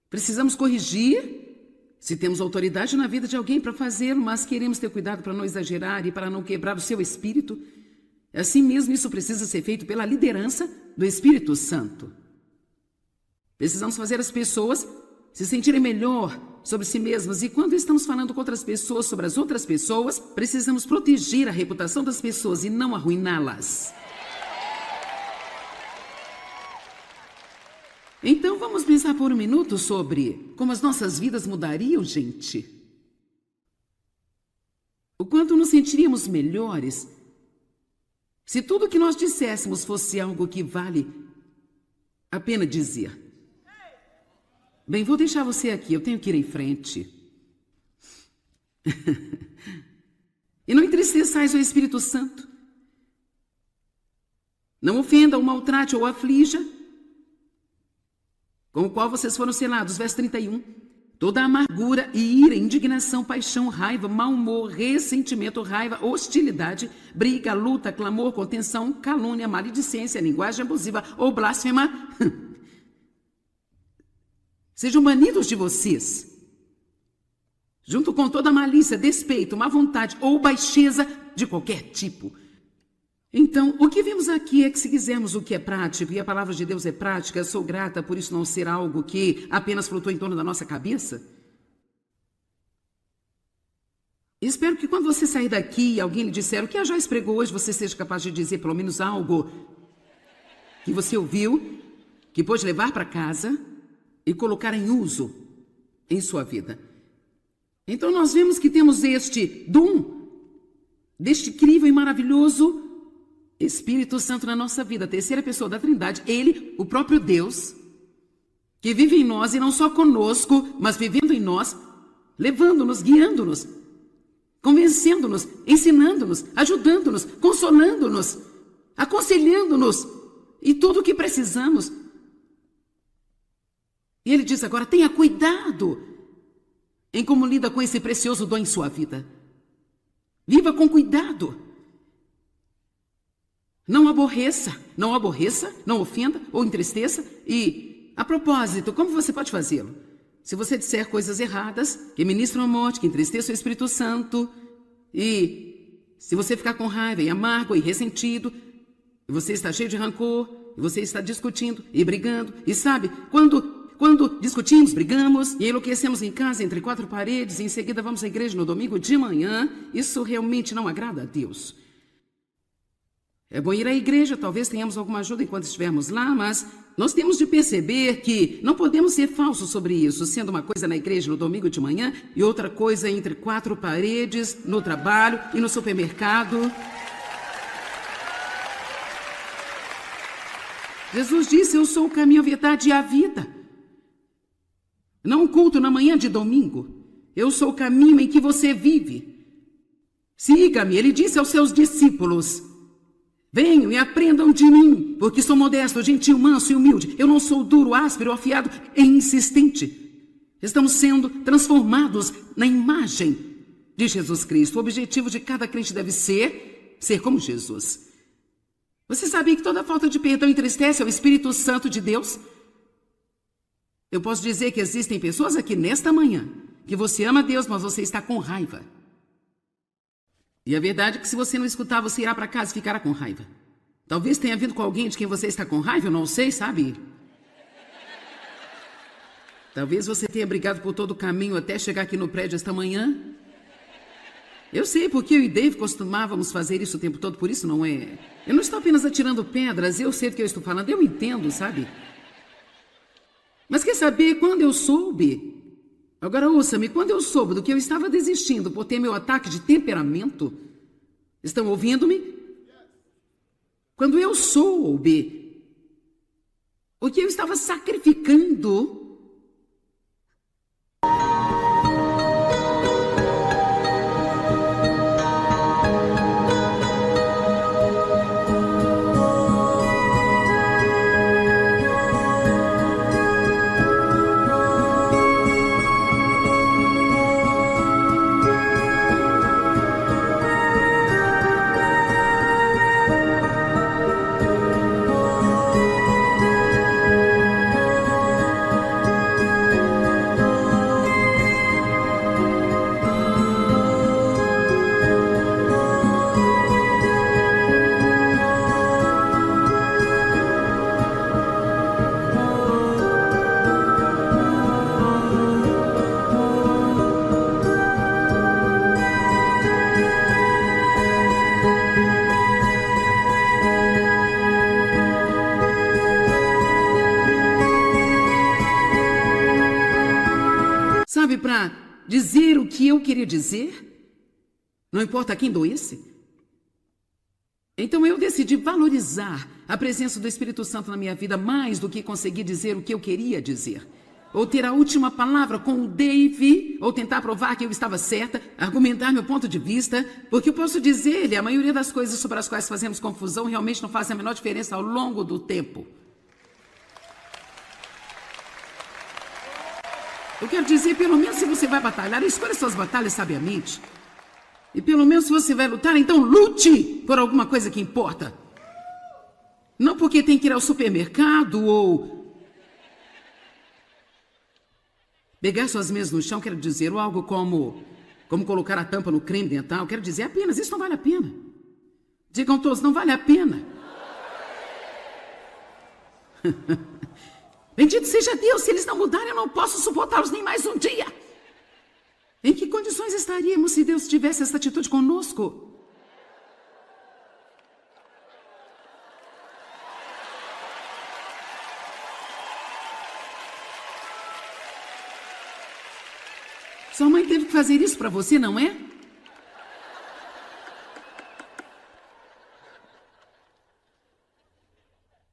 S1: Precisamos corrigir, se temos autoridade na vida de alguém para fazê-lo, mas queremos ter cuidado para não exagerar e para não quebrar o seu espírito. Assim mesmo, isso precisa ser feito pela liderança do Espírito Santo. Precisamos fazer as pessoas se sentirem melhor sobre si mesmas. E quando estamos falando com outras pessoas sobre as outras pessoas, precisamos proteger a reputação das pessoas e não arruiná-las. Então vamos pensar por um minuto sobre como as nossas vidas mudariam, gente. O quanto nos sentiríamos melhores se tudo que nós disséssemos fosse algo que vale a pena dizer. Bem, vou deixar você aqui, eu tenho que ir em frente. E não entristeçais o Espírito Santo. Não ofenda, ou maltrate, ou aflija, com o qual vocês foram selados. Verso 31. toda amargura e ira, indignação, paixão, raiva, mau humor, ressentimento, raiva, hostilidade, briga, luta, clamor, contenção, calúnia, maledicência, linguagem abusiva ou blasfema, sejam banidos de vocês, junto com toda malícia, despeito, má vontade ou baixeza de qualquer tipo. Então, o que vemos aqui é que se quisermos o que é prático, e a palavra de Deus é prática, sou grata por isso não ser algo que apenas flutua em torno da nossa cabeça. Espero que quando você sair daqui e alguém lhe disser o que a Joyce pregou hoje, você seja capaz de dizer pelo menos algo que você ouviu, que pode levar para casa e colocar em uso em sua vida. Então nós vemos que temos este dom, deste incrível e maravilhoso Espírito Santo na nossa vida, a terceira pessoa da Trindade, Ele, o próprio Deus, que vive em nós e não só conosco, mas vivendo em nós, levando-nos, guiando-nos, convencendo-nos, ensinando-nos, ajudando-nos, consolando-nos, aconselhando-nos e tudo o que precisamos. E Ele diz agora, tenha cuidado em como lida com esse precioso dom em sua vida. Viva com cuidado. Não aborreça, não ofenda ou entristeça. E, a propósito, como você pode fazê-lo? Se você disser coisas erradas, que ministram a morte, que entristeçam o Espírito Santo, e se você ficar com raiva e amargo e ressentido, e você está cheio de rancor, e você está discutindo e brigando, e sabe, quando discutimos, brigamos e enlouquecemos em casa entre quatro paredes, e em seguida vamos à igreja no domingo de manhã, isso realmente não agrada a Deus. É bom ir à igreja, talvez tenhamos alguma ajuda enquanto estivermos lá, mas nós temos de perceber que não podemos ser falsos sobre isso, sendo uma coisa na igreja no domingo de manhã e outra coisa entre quatro paredes, no trabalho e no supermercado. Jesus disse, eu sou o caminho, a verdade e a vida. Não um culto na manhã de domingo. Eu sou o caminho em que você vive. Siga-me, ele disse aos seus discípulos. Venham e aprendam de mim, porque sou modesto, gentil, manso e humilde. Eu não sou duro, áspero, afiado e insistente. Estamos sendo transformados na imagem de Jesus Cristo. O objetivo de cada crente deve ser como Jesus. Você sabia que toda falta de perdão entristece ao Espírito Santo de Deus? Eu posso dizer que existem pessoas aqui nesta manhã que você ama Deus, mas você está com raiva. E a verdade é que se você não escutar, você irá para casa e ficará com raiva. Talvez tenha vindo com alguém de quem você está com raiva, eu não sei, sabe? Talvez você tenha brigado por todo o caminho até chegar aqui no prédio esta manhã. Eu sei, porque eu e Dave costumávamos fazer isso o tempo todo, por isso não é... Eu não estou apenas atirando pedras, eu sei do que eu estou falando, eu entendo, sabe? Mas quer saber, quando eu soube... Agora ouça-me, quando eu soube do que eu estava desistindo por ter meu ataque de temperamento, estão ouvindo-me? Quando eu soube o que eu estava sacrificando, sabe, para dizer o que eu queria dizer, não importa quem doesse. Então eu decidi valorizar a presença do Espírito Santo na minha vida mais do que conseguir dizer o que eu queria dizer. Ou ter a última palavra com o Dave, ou tentar provar que eu estava certa, argumentar meu ponto de vista, porque eu posso dizer-lhe, a maioria das coisas sobre as quais fazemos confusão realmente não fazem a menor diferença ao longo do tempo. Eu quero dizer, pelo menos se você vai batalhar, escolha suas batalhas sabiamente. E pelo menos se você vai lutar, então lute por alguma coisa que importa. Não porque tem que ir ao supermercado ou pegar suas meias no chão, quero dizer, ou algo como colocar a tampa no creme dental. Quero dizer apenas, isso não vale a pena. Digam todos, não vale a pena. Bendito seja Deus, se eles não mudarem, eu não posso suportá-los nem mais um dia. Em que condições estaríamos se Deus tivesse essa atitude conosco? Sua mãe teve que fazer isso para você, não é?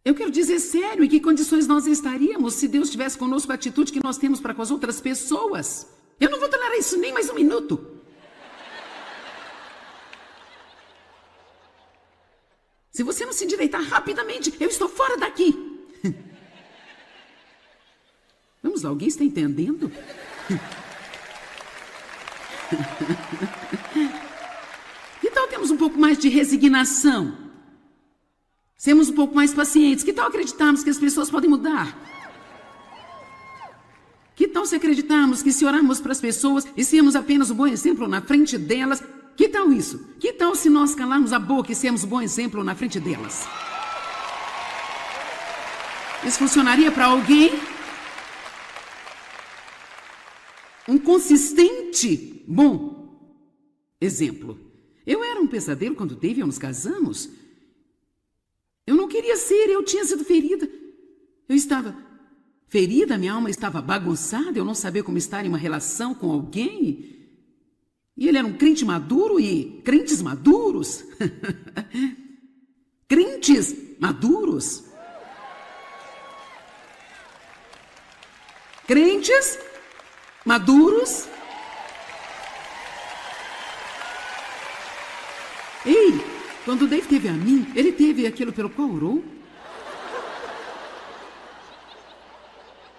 S1: Eu quero dizer sério, em que condições nós estaríamos se Deus tivesse conosco a atitude que nós temos para com as outras pessoas? Eu não vou tolerar isso nem mais um minuto. Se você não se endireitar rapidamente, eu estou fora daqui. Vamos lá, alguém está entendendo? Que tal termos um pouco mais de resignação? Sermos um pouco mais pacientes. Que tal acreditarmos que as pessoas podem mudar? Que tal se acreditarmos que se orarmos para as pessoas e sermos apenas um bom exemplo na frente delas? Que tal isso? Que tal se nós calarmos a boca e sermos um bom exemplo na frente delas? Isso funcionaria para alguém? Um consistente, bom exemplo. Eu era um pesadelo quando Dave e eu nos casamos. Eu não queria ser, eu tinha sido ferida. Eu estava ferida, minha alma estava bagunçada, eu não sabia como estar em uma relação com alguém. E ele era um crente maduro e crentes maduros. Crentes maduros. Crentes maduros. Ei, quando o Dave teve a mim, ele teve aquilo pelo qual orou.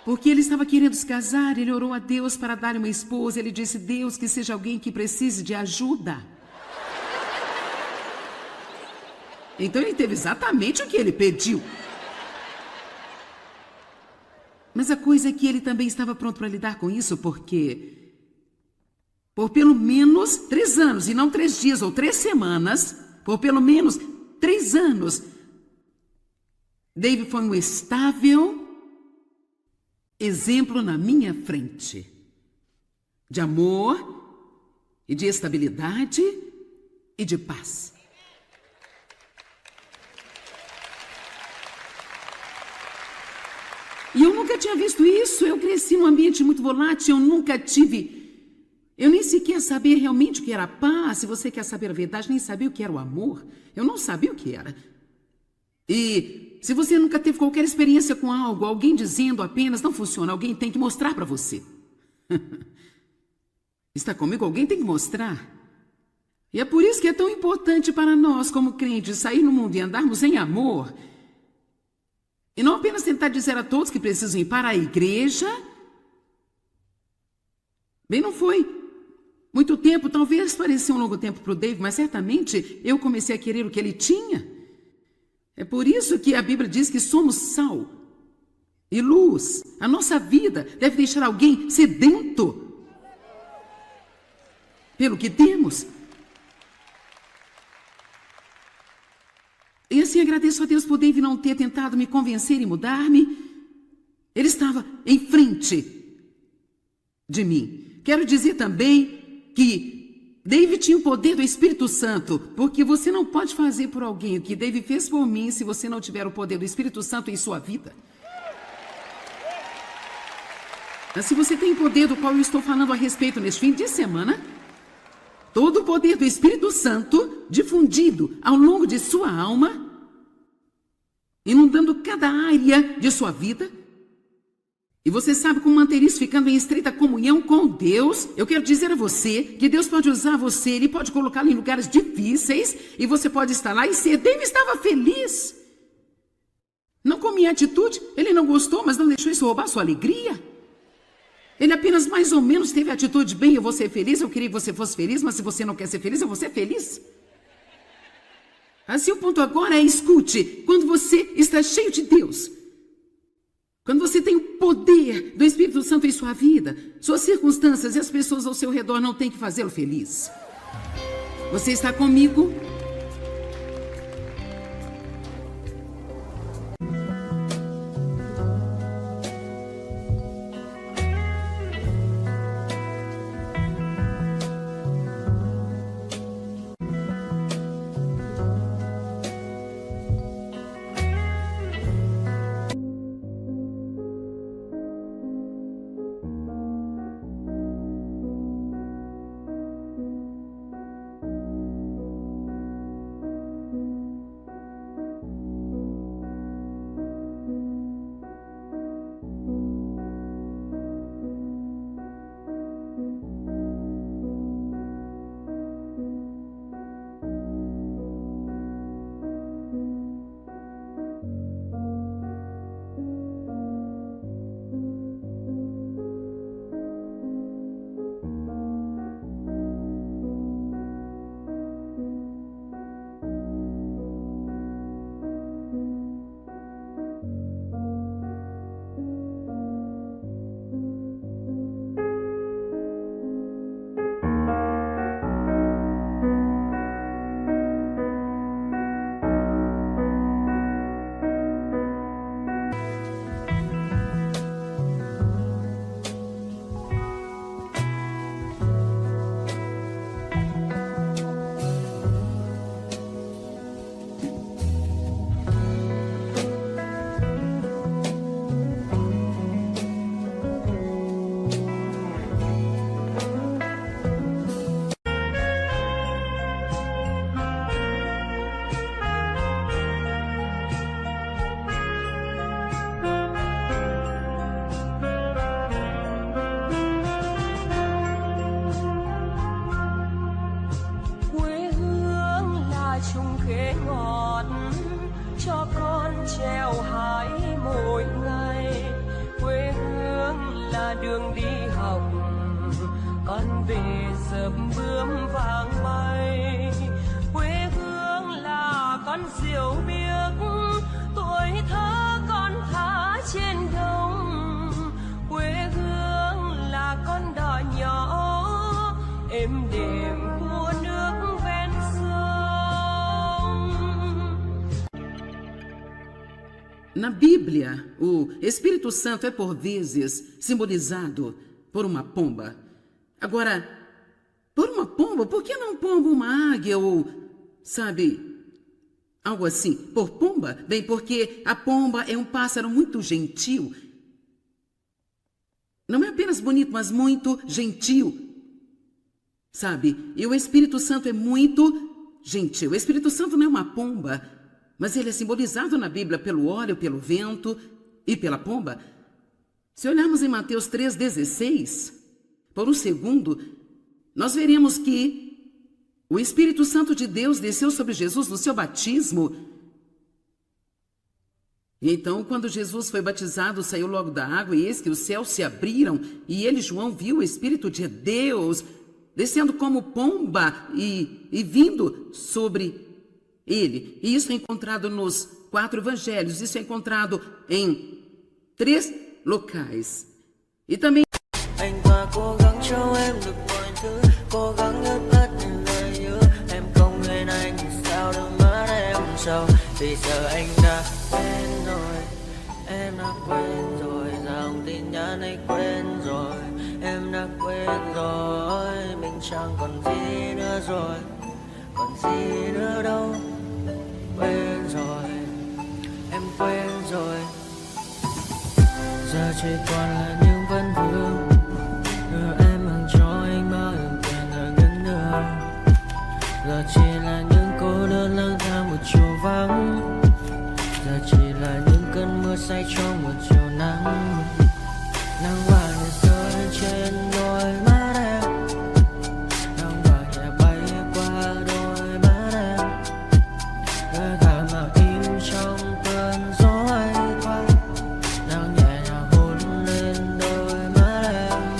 S1: Porque ele estava querendo se casar, ele orou a Deus para dar uma esposa. Ele disse, Deus, que seja alguém que precise de ajuda. Então ele teve exatamente o que ele pediu. Mas a coisa é que ele também estava pronto para lidar com isso, porque por pelo menos 3 anos, e não 3 dias ou 3 semanas, por pelo menos 3 anos, Dave foi um estável exemplo na minha frente de amor e de estabilidade e de paz. E eu nunca tinha visto isso. Eu cresci num ambiente muito volátil, eu nem sequer sabia realmente o que era paz. Se você quer saber a verdade, nem sabia o que era o amor. Eu não sabia o que era. E se você nunca teve qualquer experiência com algo, alguém dizendo apenas não funciona, alguém tem que mostrar para você. Está comigo? Alguém tem que mostrar. E é por isso que é tão importante para nós, como crentes, sair no mundo e andarmos em amor. E não apenas tentar dizer a todos que precisam ir para a igreja. Bem, não foi muito tempo, talvez parecia um longo tempo para o Dave, mas certamente eu comecei a querer o que ele tinha. É por isso que a Bíblia diz que somos sal e luz. A nossa vida deve deixar alguém sedento pelo que temos. E assim agradeço a Deus por Dave não ter tentado me convencer e mudar-me. Ele estava em frente de mim. Quero dizer também que Dave tinha o poder do Espírito Santo, porque você não pode fazer por alguém o que Dave fez por mim se você não tiver o poder do Espírito Santo em sua vida. Mas se você tem o poder do qual eu estou falando a respeito neste fim de semana, todo o poder do Espírito Santo difundido ao longo de sua alma, inundando cada área de sua vida, e você sabe como manter isso ficando em estreita comunhão com Deus. Eu quero dizer a você que Deus pode usar você, Ele pode colocá-lo em lugares difíceis, e você pode estar lá e ser. David estava feliz. Não com minha atitude, ele não gostou, mas não deixou isso roubar sua alegria. Ele apenas mais ou menos teve a atitude: bem, eu vou ser feliz, eu queria que você fosse feliz, mas se você não quer ser feliz, eu vou ser feliz. Assim, o ponto agora é: escute, quando você está cheio de Deus, quando você tem o poder do Espírito Santo em sua vida, suas circunstâncias e as pessoas ao seu redor não têm que fazê-lo feliz. Você está comigo?
S2: đường đi học, con về sớm bướm vàng bay. Quê hương là con diều biếc, tuổi thơ con thả trên đồng. Quê hương là con đò nhỏ êm đềm của nước ven sông.
S1: Na Bíblia, o Espírito Santo é por vezes simbolizado por uma pomba. Agora, por uma pomba, por que não pomba uma águia ou, sabe, algo assim? Por pomba? Bem, porque a pomba é um pássaro muito gentil. Não é apenas bonito, mas muito gentil, sabe? E o Espírito Santo é muito gentil. O Espírito Santo não é uma pomba, mas ele é simbolizado na Bíblia pelo óleo, pelo vento e pela pomba. Se olharmos em Mateus 3,16, por um segundo, nós veremos que o Espírito Santo de Deus desceu sobre Jesus no seu batismo. E então, quando Jesus foi batizado, saiu logo da água, e eis que os céus se abriram, e ele, João, viu o Espírito de Deus descendo como pomba e vindo sobre ele. E isso é encontrado nos 4 evangelhos, isso é encontrado em 3 locais. E também
S3: anh và cố gắng cho em được mọi thứ, cố gắng ướt át những lời hứa. Em không quên anh thì sao đôi mắt em sầu, vì giờ anh đã quên rồi, em đã quên rồi, dòng tin nhắn anh quên rồi, em đã quên rồi, mình chẳng còn gì nữa rồi, còn gì nữa đâu, quên rồi, em quên rồi. Giờ chỉ còn là những vấn vương, đưa em mang cho anh bao ưu phiền ở ngân đường. Giờ chỉ là những cô đơn lang thang một chiều vắng, giờ chỉ là những cơn mưa say trong một chiều nắng. Nắng vàng nhẹ rơi trên đôi mắt em, nắng vàng nhẹ bay qua đôi mắt em, hơi thở mà im trong cơn gió ấy qua. Nắng nhẹ nhàng hôn lên đôi mắt em,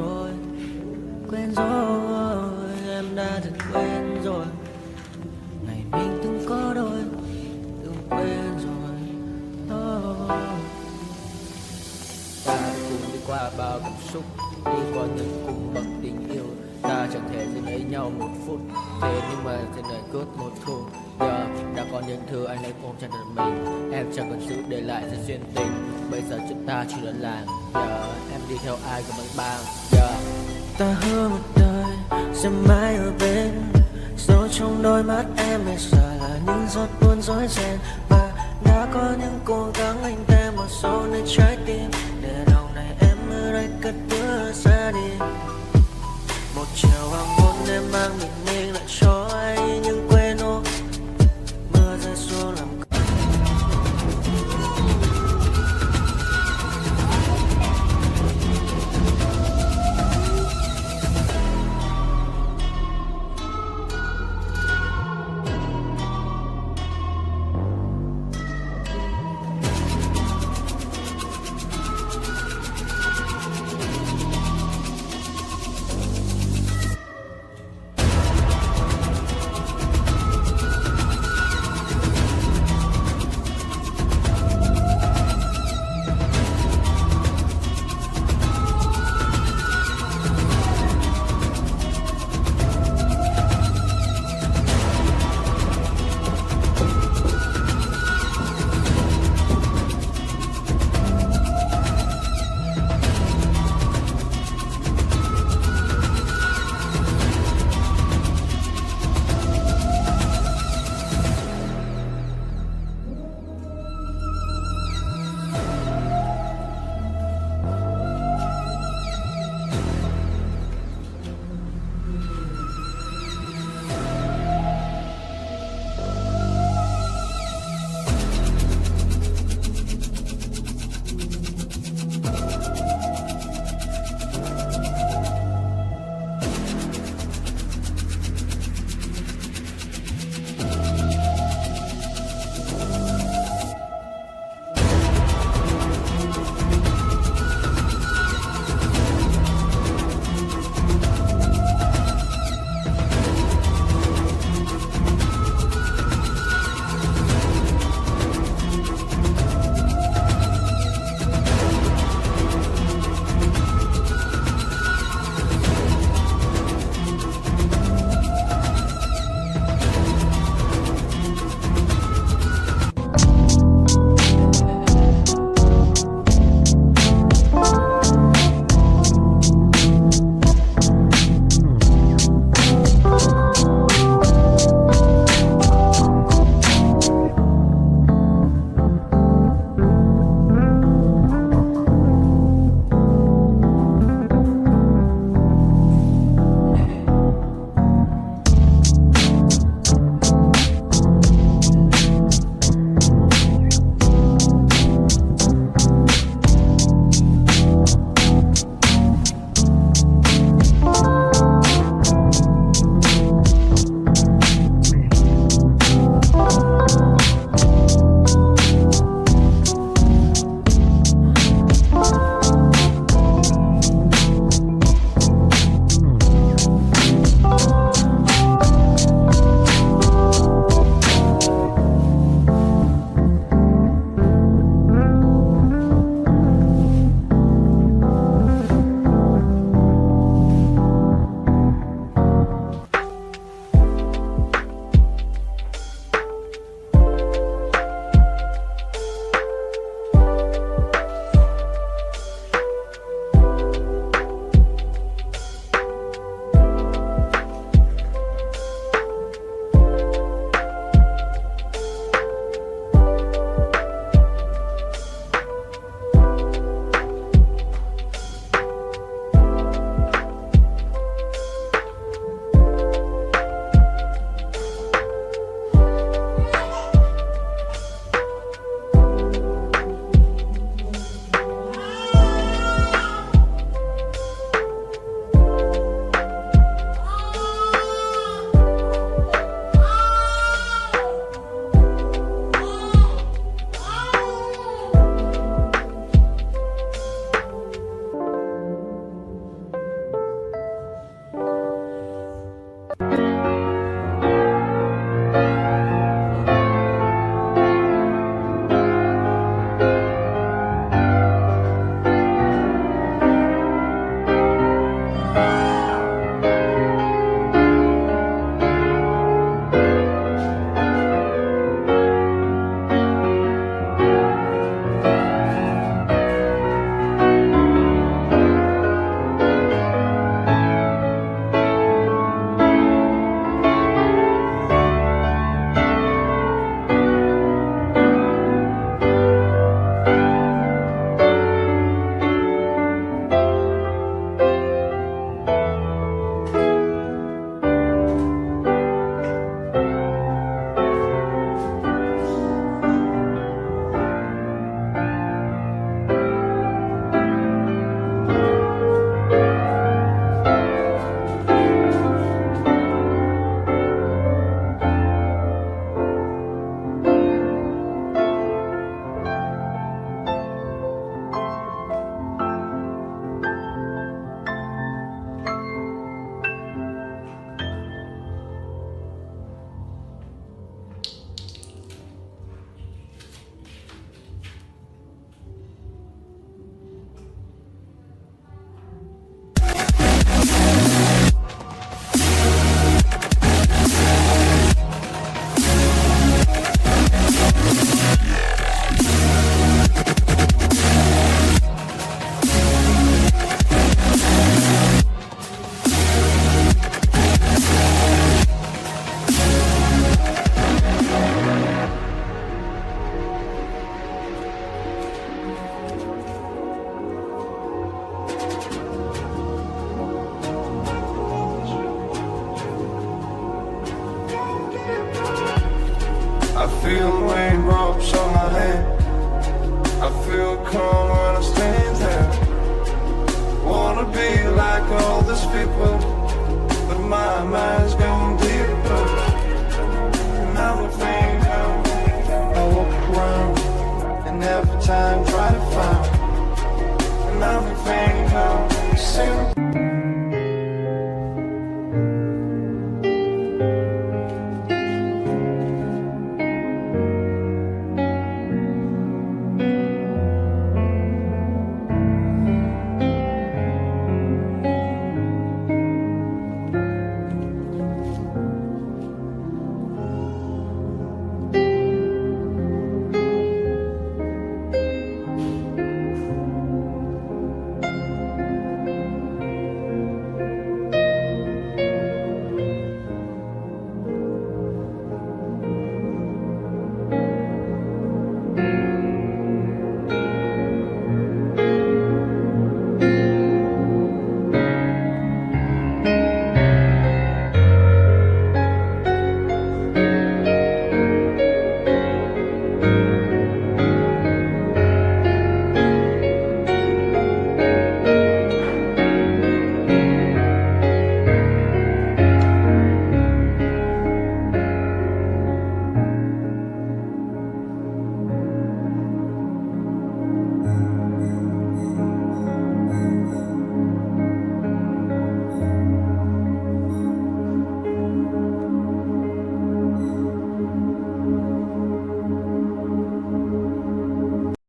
S3: rồi, quên rồi, em đã dần quên rồi. Ngày mình từng có đôi, từng quên rồi. Ta đã cùng đi qua bao cảm xúc, đi qua những cung bậc tình yêu. Ta chẳng thể giữ lấy nhau một phút, thế nhưng mà trên đời cướp một thu. Giờ đã có những thứ anh ấy ôm trong đời mình, em chẳng còn giữ để lại sự duyên tình. Bây giờ chúng ta chỉ đơn làng, giờ em đi theo ai của bánh bang. Giờ ta hứa một đời sẽ mãi ở bên, dẫu trong đôi mắt em bây giờ là những giọt buồn rối ren. Và đã có những cố gắng anh tem vào sâu nơi trái tim, để đầu này em ở đây cất bước ra đi. Một chiều hoàng hôn em mang bình minh lại cho anh những quên ô, mưa rơi xuống làm
S4: feel the raindrops on my hand. I feel calm when I stand there. Wanna be like all these people, but my mind's gone deeper. And now I think I walk around and every time try to find. And now I think I see